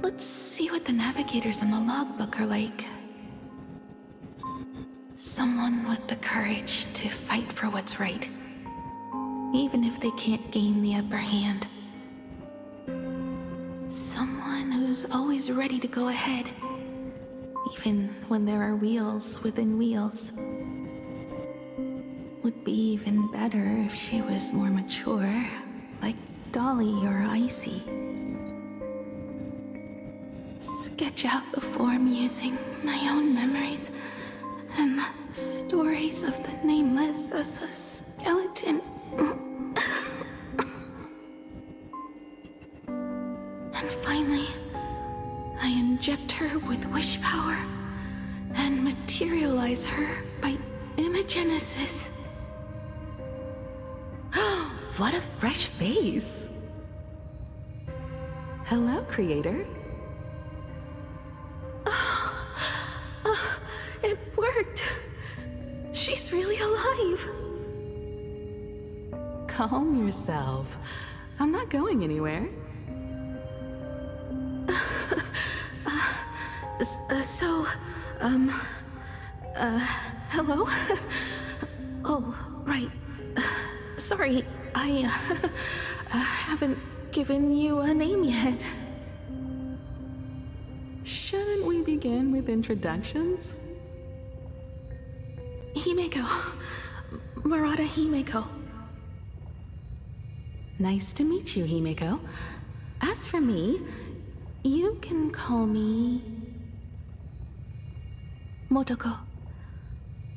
Let's see what the navigators in the logbook are like. Someone with the courage to fight for what's right. even if they can't gain the upper hand. Someone who's always ready to go ahead, even when there are wheels within wheels. Would be even better if she was more mature, like Dolly or Icy. Sketch out the form using my own memories and the stories of the nameless as a skeleton. And finally, I inject her with wish power and materialize her by imagenesis. What a fresh face! Hello, creator. It worked! She's really alive! Calm yourself. I'm not going anywhere. Hello? Oh, right. Sorry, I haven't given you a name yet. Shouldn't we begin with introductions? Himeko. Murata Himeko. Nice to meet you, Himeko. As for me, you can call me Motoko.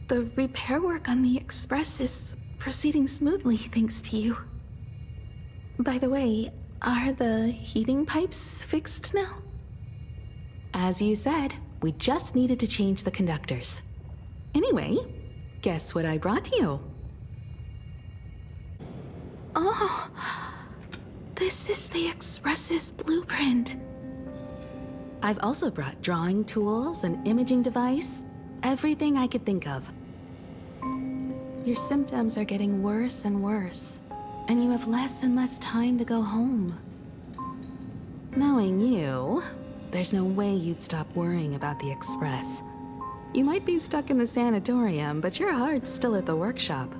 The repair work on the Express is proceeding smoothly thanks to you. By the way, are the heating pipes fixed now? As you said, we just needed to change the conductors. Anyway, guess what I brought you? Oh, this is the Express's blueprint. I've also brought drawing tools, an imaging device, everything I could think of. Your symptoms are getting worse and worse, and you have less and less time to go home. Knowing you, there's no way you'd stop worrying about the Express. You might be stuck in the sanatorium, but your heart's still at the workshop.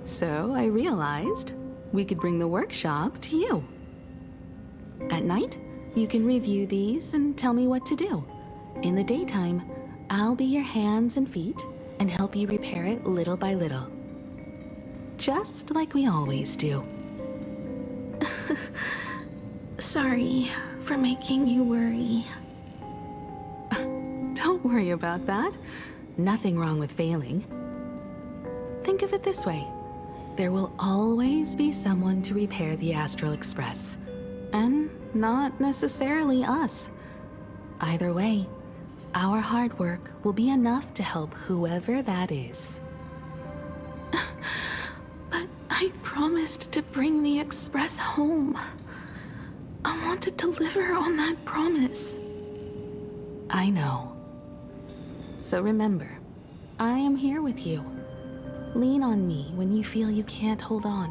So I realized we could bring the workshop to you. At night, you can review these and tell me what to do. In the daytime, I'll be your hands and feet and help you repair it little by little. Just like we always do. Sorry for making you worry. Don't worry about that. Nothing wrong with failing. Think of it this way. There will always be someone to repair the Astral Express. And not necessarily us. Either way, our hard work will be enough to help whoever that is. But I promised to bring the Express home. I want to deliver on that promise. I know. So remember, I am here with you. Lean on me when you feel you can't hold on.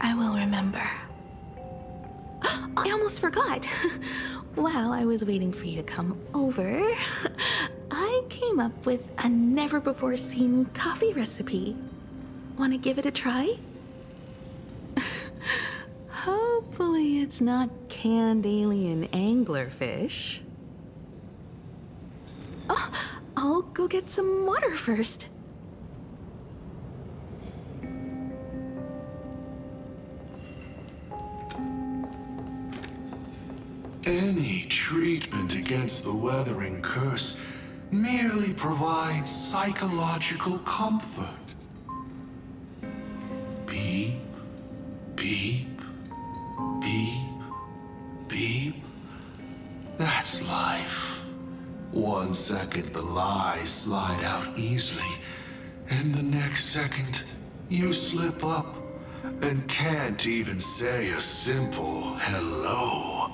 I will remember. I almost forgot. While I was waiting for you to come over, I came up with a never-before-seen coffee recipe. Want to give it a try? Hopefully it's not canned alien anglerfish. Oh, I'll go get some water first. Any treatment against the weathering curse merely provides psychological comfort. Beep, beep, beep, beep. That's life. 1 second the lies slide out easily, and the next second you slip up and can't even say a simple hello.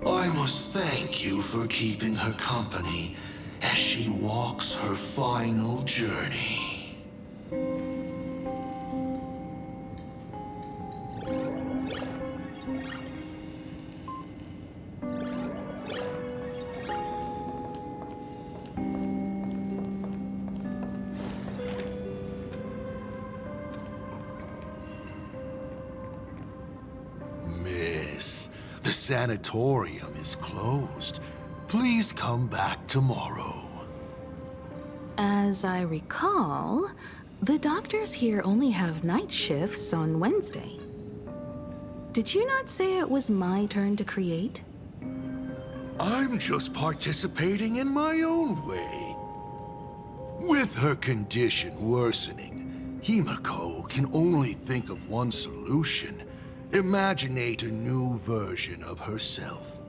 I must thank you for keeping her company as she walks her final journey. sanatorium is closed. Please come back tomorrow. As I recall, the doctors here only have night shifts on Wednesday. Did you not say it was my turn to create? I'm just participating in my own way. With her condition worsening, Himiko can only think of one solution. Imaginate a new version of herself.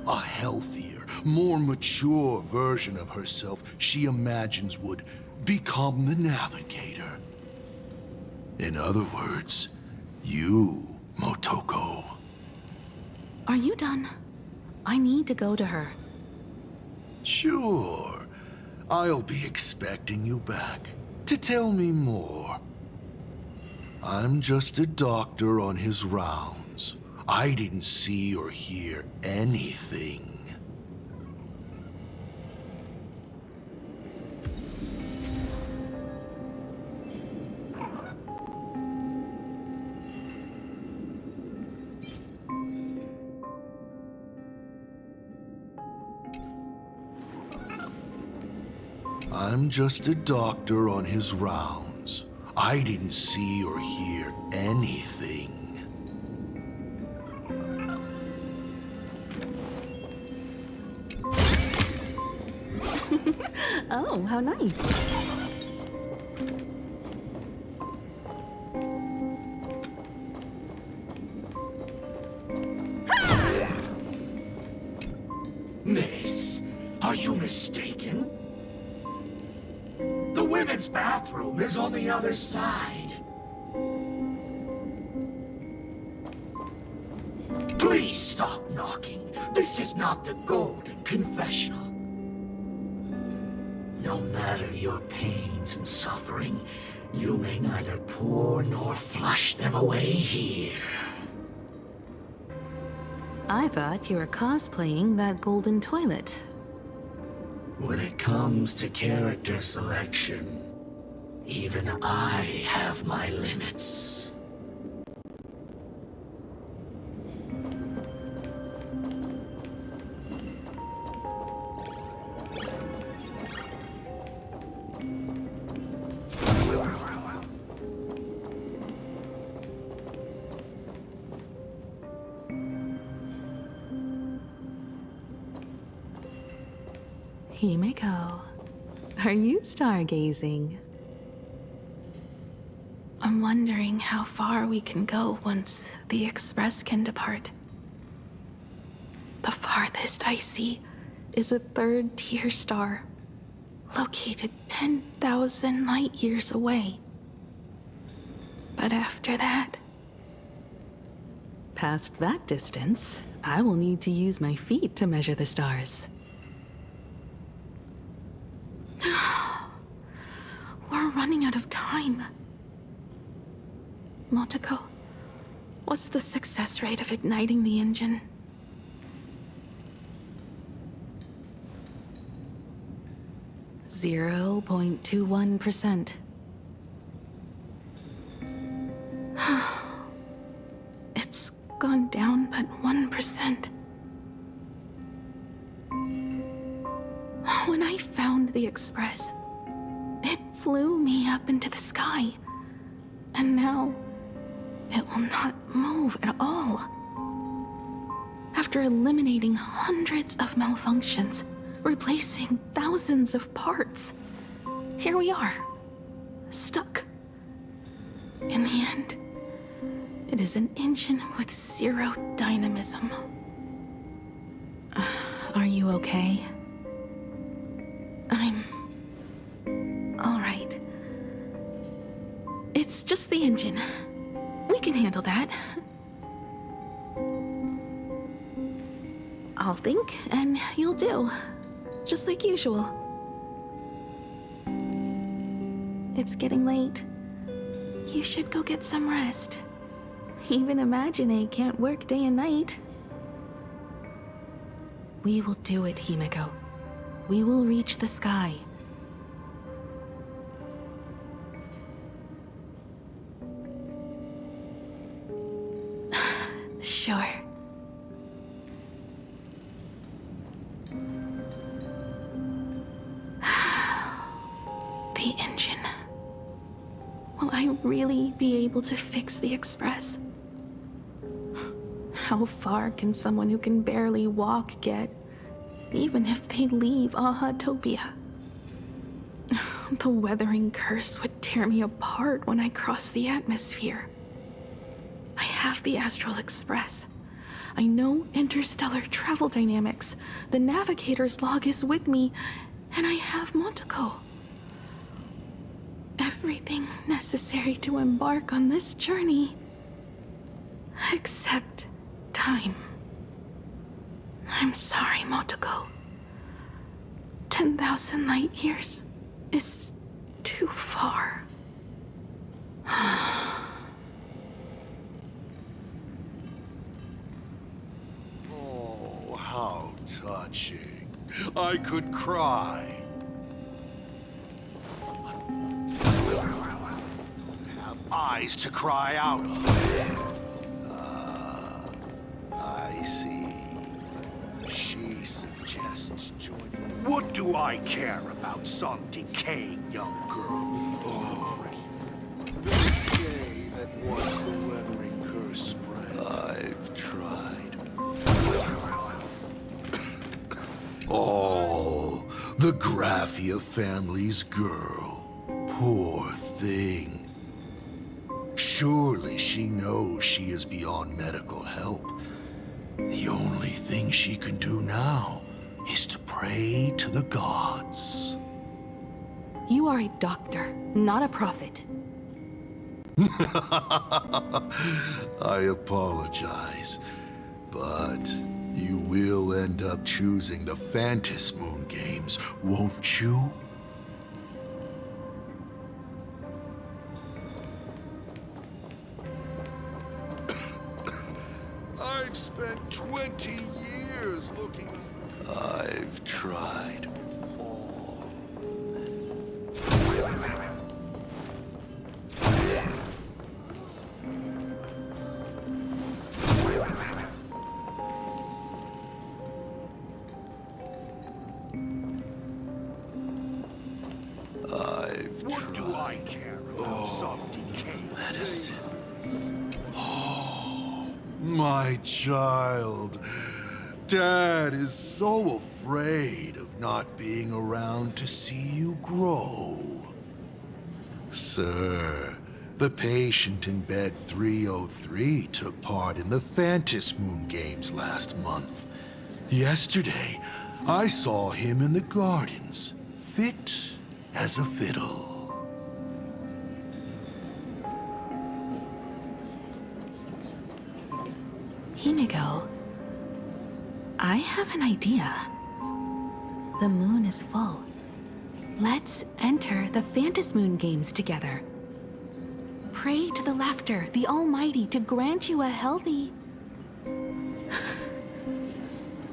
A healthier, more mature version of herself she imagines would become the Navigator. In other words, you, Motoko. Are you done? I need to go to her. Sure. I'll be expecting you back to tell me more. I'm just a doctor on his rounds. I didn't see or hear anything. I'm just a doctor on his rounds. I didn't see or hear anything. Oh, how nice. Miss, are you mistaken? The women's bathroom is on the other side. Please stop knocking. This is not the Golden Confessional. No matter your pains and suffering, you may neither pour nor flush them away here. I thought you were cosplaying that golden toilet. When it comes to character selection, even I have my limits. Himiko, are you stargazing? I'm wondering how far we can go once the Express can depart. The farthest I see is a third-tier star, located 10,000 light-years away. But after that... Past that distance, I will need to use my feet to measure the stars. We're running out of time. Motoko, what's the success rate of igniting the engine? .21%. It's gone down but 1%. When I found the Express, it flew me up into the sky. And now, it will not move at all. After eliminating hundreds of malfunctions, replacing thousands of parts, here we are, stuck. In the end, it is an engine with zero dynamism. Are you okay? I'm... all right. It's just the engine. We can handle that. I'll think, and you'll do. Just like usual. It's getting late. You should go get some rest. Even Imagine can't work day and night. We will do it, Himiko. We will reach the sky. Sure. the engine. Will I really be able to fix the Express? How far can someone who can barely walk get, even if they leave Aha-topia? The weathering curse would tear me apart when I cross the atmosphere. I have the Astral Express. I know interstellar travel dynamics. The navigator's log is with me, and I have Monteko. Everything necessary to embark on this journey, except time. I'm sorry, Monteko. 10,000 light years is too far. Oh, how touching. I could cry. Have eyes to cry out of. I see. She suggests joining. What do I care about some decaying young girl? Oh, the decay that was the weathering curse spreads. I've tried. Oh, the Graphia family's girl. Poor thing. Surely she knows she is beyond medical help. The only thing she can do now is to pray to the gods. You are a doctor, not a prophet. I apologize, but you will end up choosing the Phantom Moon games, won't you? I've spent 20 years looking. I've tried all. What do I care about some decaying medicines? Oh, my child. Dad is so afraid of not being around to see you grow. Sir, the patient in bed 303 took part in the Phantom Moon games last month. Yesterday, I saw him in the gardens, fit as a fiddle. Hinigo, I have an idea. The moon is full. Let's enter the Phantom Moon games together. Pray to the Laughter, the Almighty, to grant you a healthy...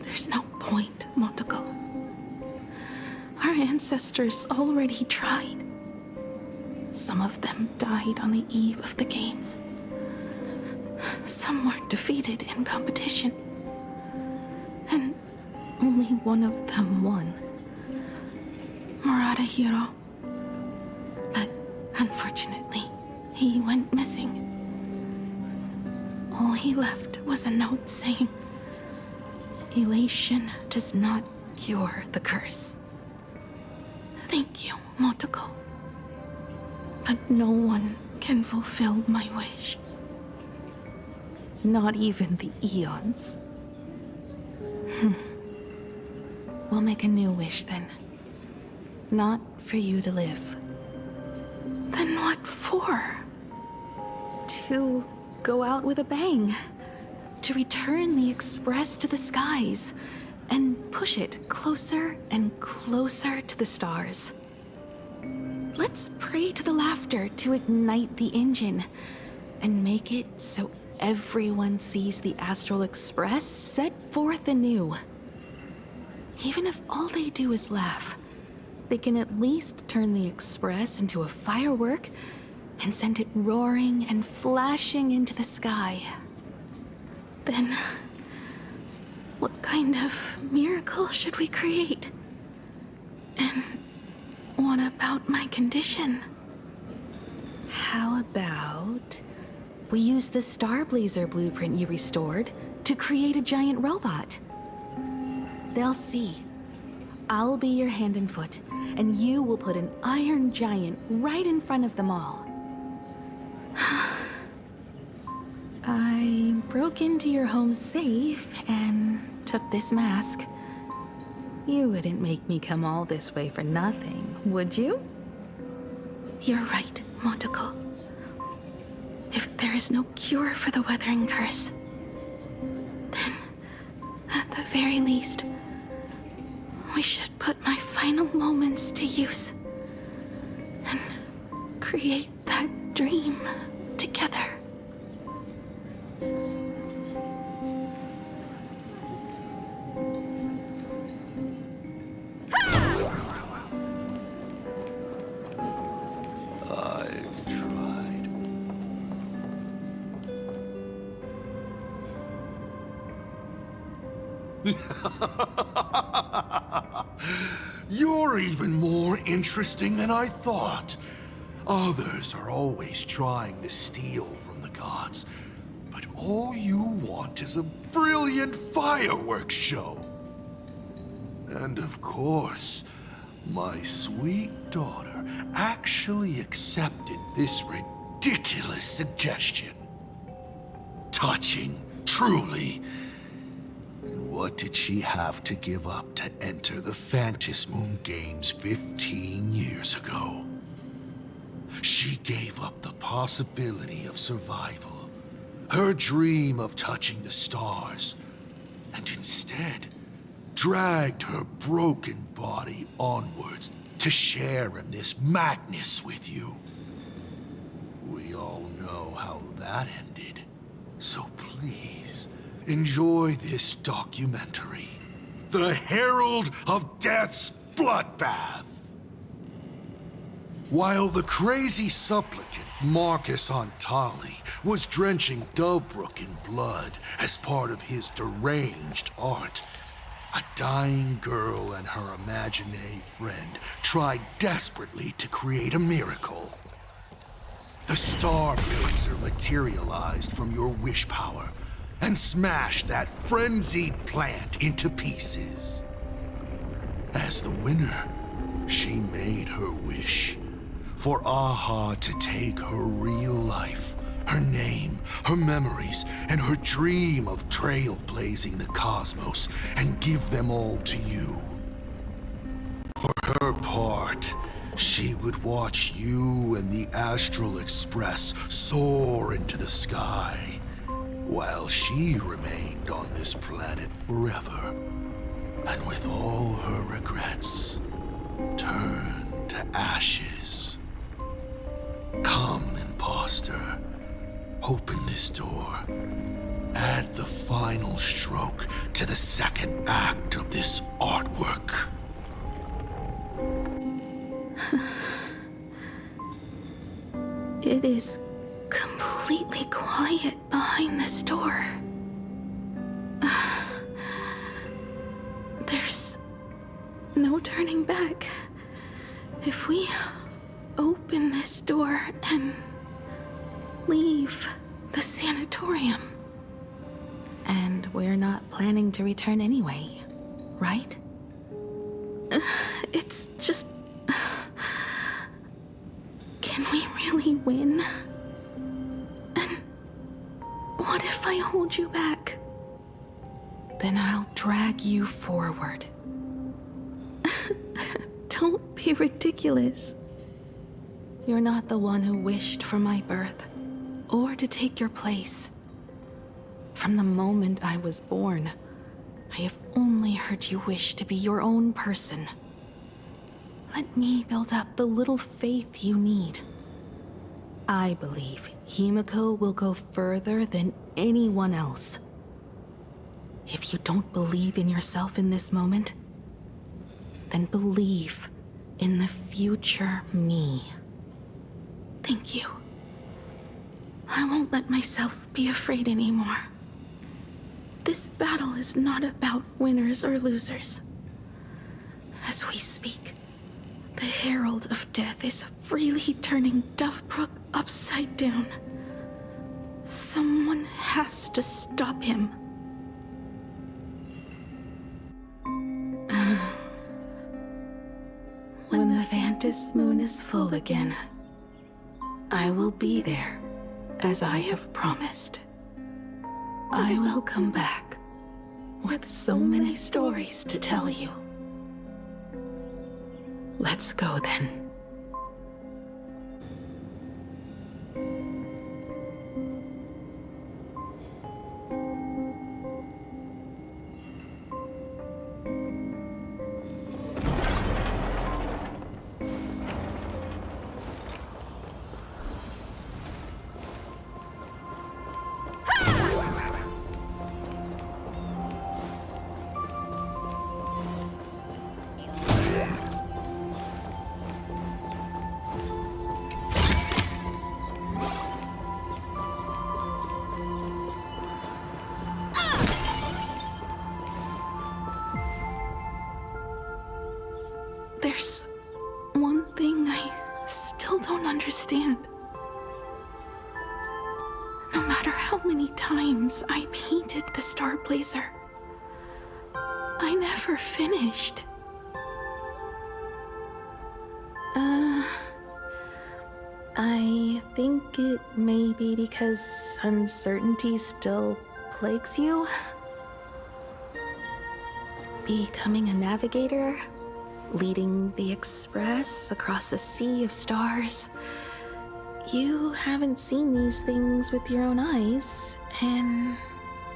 There's no point, Monteko. Our ancestors already tried. Some of them died on the eve of the games. Some were defeated in competition. And only one of them won. Murata-hiro. But unfortunately, he went missing. All he left was a note saying, "Elation does not cure the curse." Thank you, Monteko. But no one can fulfill my wish. Not even the Eons. We'll make a new wish then. Not for you to live. Then what for? To go out with a bang. To return the Express to the skies. And push it closer and closer to the stars. Let's pray to the Laughter to ignite the engine. And make it so everyone sees the Astral Express set forth anew. Even if all they do is laugh, they can at least turn the Express into a firework and send it roaring and flashing into the sky. Then, what kind of miracle should we create? And everyone about my condition. How about we use the Starblazer blueprint you restored to create a giant robot? They'll see. I'll be your hand and foot, and you will put an iron giant right in front of them all. I broke into your home safe and took this mask. You wouldn't make me come all this way for nothing, would you? You're right, Motoko. If there is no cure for the Weathering Curse, then, at the very least, we should put my final moments to use and create that dream together. I've tried. You're even more interesting than I thought. Others are always trying to steal from the gods, but all you want is a brilliant fireworks show. And of course, my sweet daughter actually accepted this ridiculous suggestion. Touching, truly. And what did she have to give up to enter the Phantasmoon Games 15 years ago? She gave up the possibility of survival, her dream of touching the stars, and instead dragged her broken body onwards to share in this madness with you. We all know how that ended, so please, enjoy this documentary, The Herald of Death's Bloodbath. While the crazy supplicant Marcus Antali was drenching Dovebrook in blood as part of his deranged art, a dying girl and her imaginary friend tried desperately to create a miracle. The Starblazer materialized from your wish power and smashed that frenzied plant into pieces. As the winner, she made her wish for Aha to take her real life, her name, her memories, and her dream of trailblazing the cosmos and give them all to you. For her part, she would watch you and the Astral Express soar into the sky, while she remained on this planet forever, and with all her regrets, turned to ashes. Come, imposter. Open this door. Add the final stroke to the second act of this artwork. It is completely quiet behind this door. There's no turning back. If we open this door and leave the sanatorium. And we're not planning to return anyway, right? It's just... Can we really win? And what if I hold you back? Then I'll drag you forward. Don't be ridiculous. You're not the one who wished for my birth, or to take your place. From the moment I was born, I have only heard you wish to be your own person. Let me build up the little faith you need. I believe Himiko will go further than anyone else. If you don't believe in yourself in this moment, then believe in the future me. Thank you. I won't let myself be afraid anymore. This battle is not about winners or losers. As we speak, The Herald of Death is really turning Duffbrook upside down. Someone has to stop him. When the Vantis moon is full again, I will be there, as I have promised. I will come back with so many stories to tell you. Let's go then. There's one thing I still don't understand. No matter how many times I painted the Star Blazer, I never finished. I think it may be because uncertainty still plagues you. Becoming a navigator, leading the Express across a sea of stars. You haven't seen these things with your own eyes, and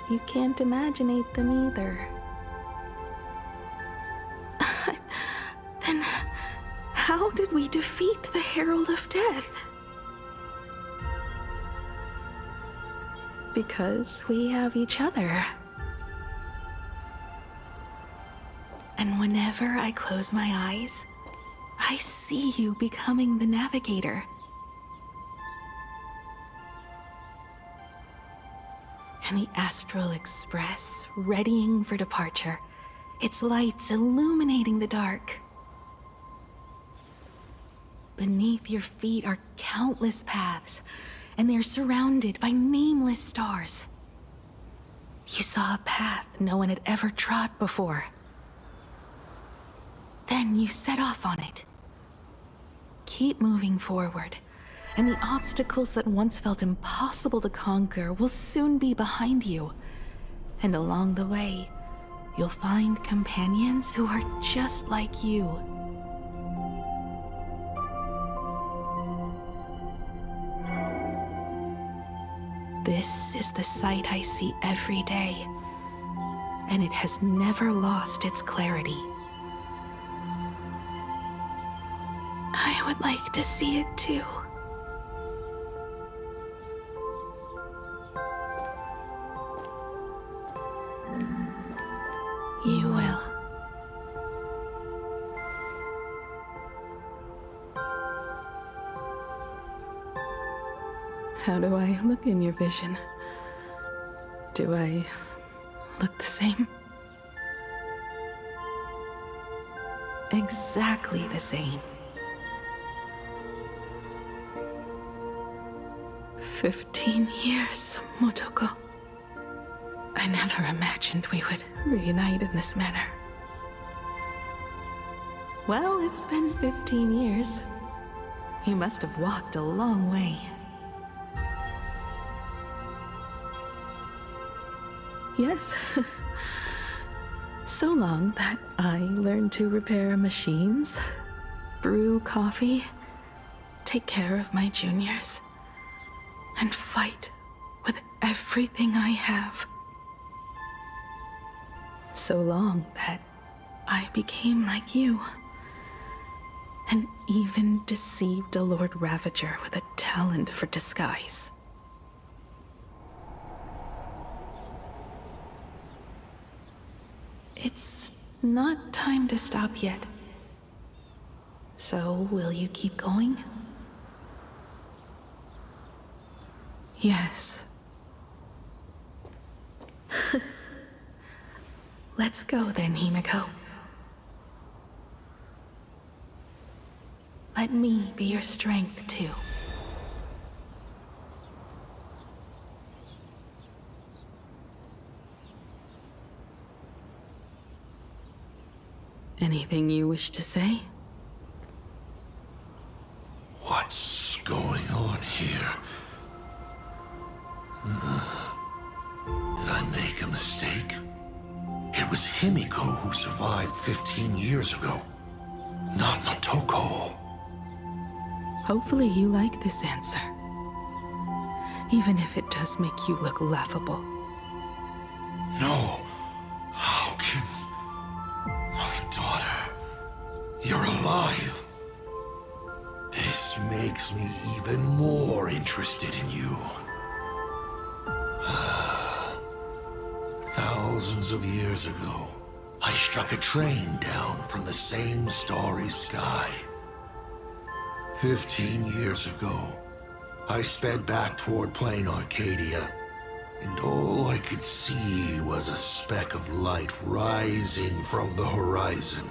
you can't imaginate them either. Then how did we defeat the Herald of Death? Because we have each other. And whenever I close my eyes, I see you becoming the navigator. And the Astral Express readying for departure, its lights illuminating the dark. Beneath your feet are countless paths, and they're surrounded by nameless stars. You saw a path no one had ever trod before. Then you set off on it. Keep moving forward, and the obstacles that once felt impossible to conquer will soon be behind you. And along the way, you'll find companions who are just like you. This is the sight I see every day, and it has never lost its clarity. I would like to see it too. You will. How do I look in your vision? Do I look the same? Exactly the same. 15 years, Motoko. I never imagined we would reunite in this manner. Well, it's been 15 years. You must have walked a long way. Yes. So long that I learned to repair machines, brew coffee, take care of my juniors, and fight with everything I have. So long that I became like you, and even deceived a Lord Ravager with a talent for disguise. It's not time to stop yet. So, will you keep going? Yes. Let's go then, Himiko. let me be your strength too. Anything you wish to say? What's going on here? Did I make a mistake? It was Himiko who survived 15 years ago, not Motoko. Hopefully you like this answer. Even if it does make you look laughable. No. How can... My daughter... You're alive. This makes me even more interested in you. Thousands of years ago, I struck a train down from the same starry sky. 15 years ago, I sped back toward Plain Arcadia, and all I could see was a speck of light rising from the horizon.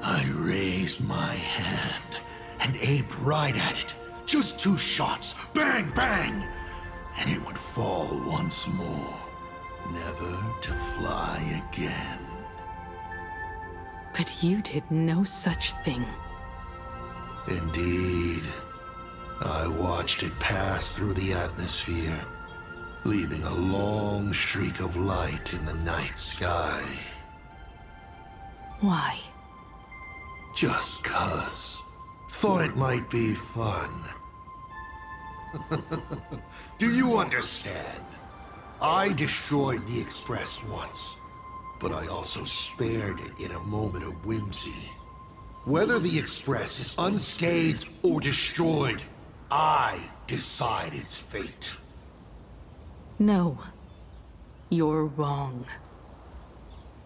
I raised my hand and aimed right at it. Just 2 shots, bang, bang, and it would fall once more, never to fly again. But you did no such thing. Indeed. I watched it pass through the atmosphere, leaving a long streak of light in the night sky. Why? Just 'cause. Thought it might be fun. Do you understand? I destroyed the Express once, but I also spared it in a moment of whimsy. Whether the Express is unscathed or destroyed, I decide its fate. No. You're wrong.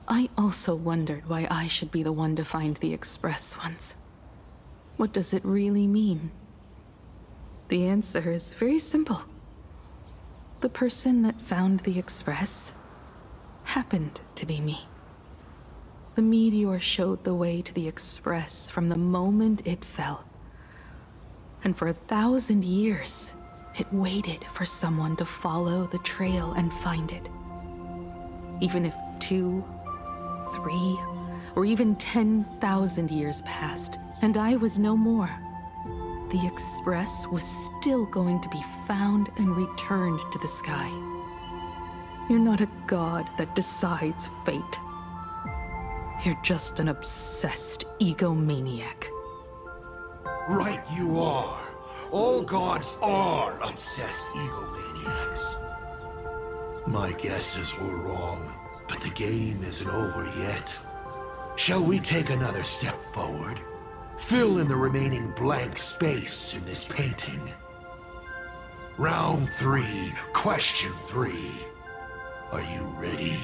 I also wondered why I should be the one to find the Express once. What does it really mean? The answer is very simple. The person that found the Express happened to be me. The meteor showed the way to the Express from the moment it fell. And for 1,000 years, it waited for someone to follow the trail and find it. Even if 2, 3, or even 10,000 years passed, and I was no more, the Express was still going to be found and returned to the sky. You're not a god that decides fate. You're just an obsessed egomaniac. Right you are. All gods are obsessed egomaniacs. My guesses were wrong, but the game isn't over yet. Shall we take another step forward? Fill in the remaining blank space in this painting. Round 3, question 3. Are you ready?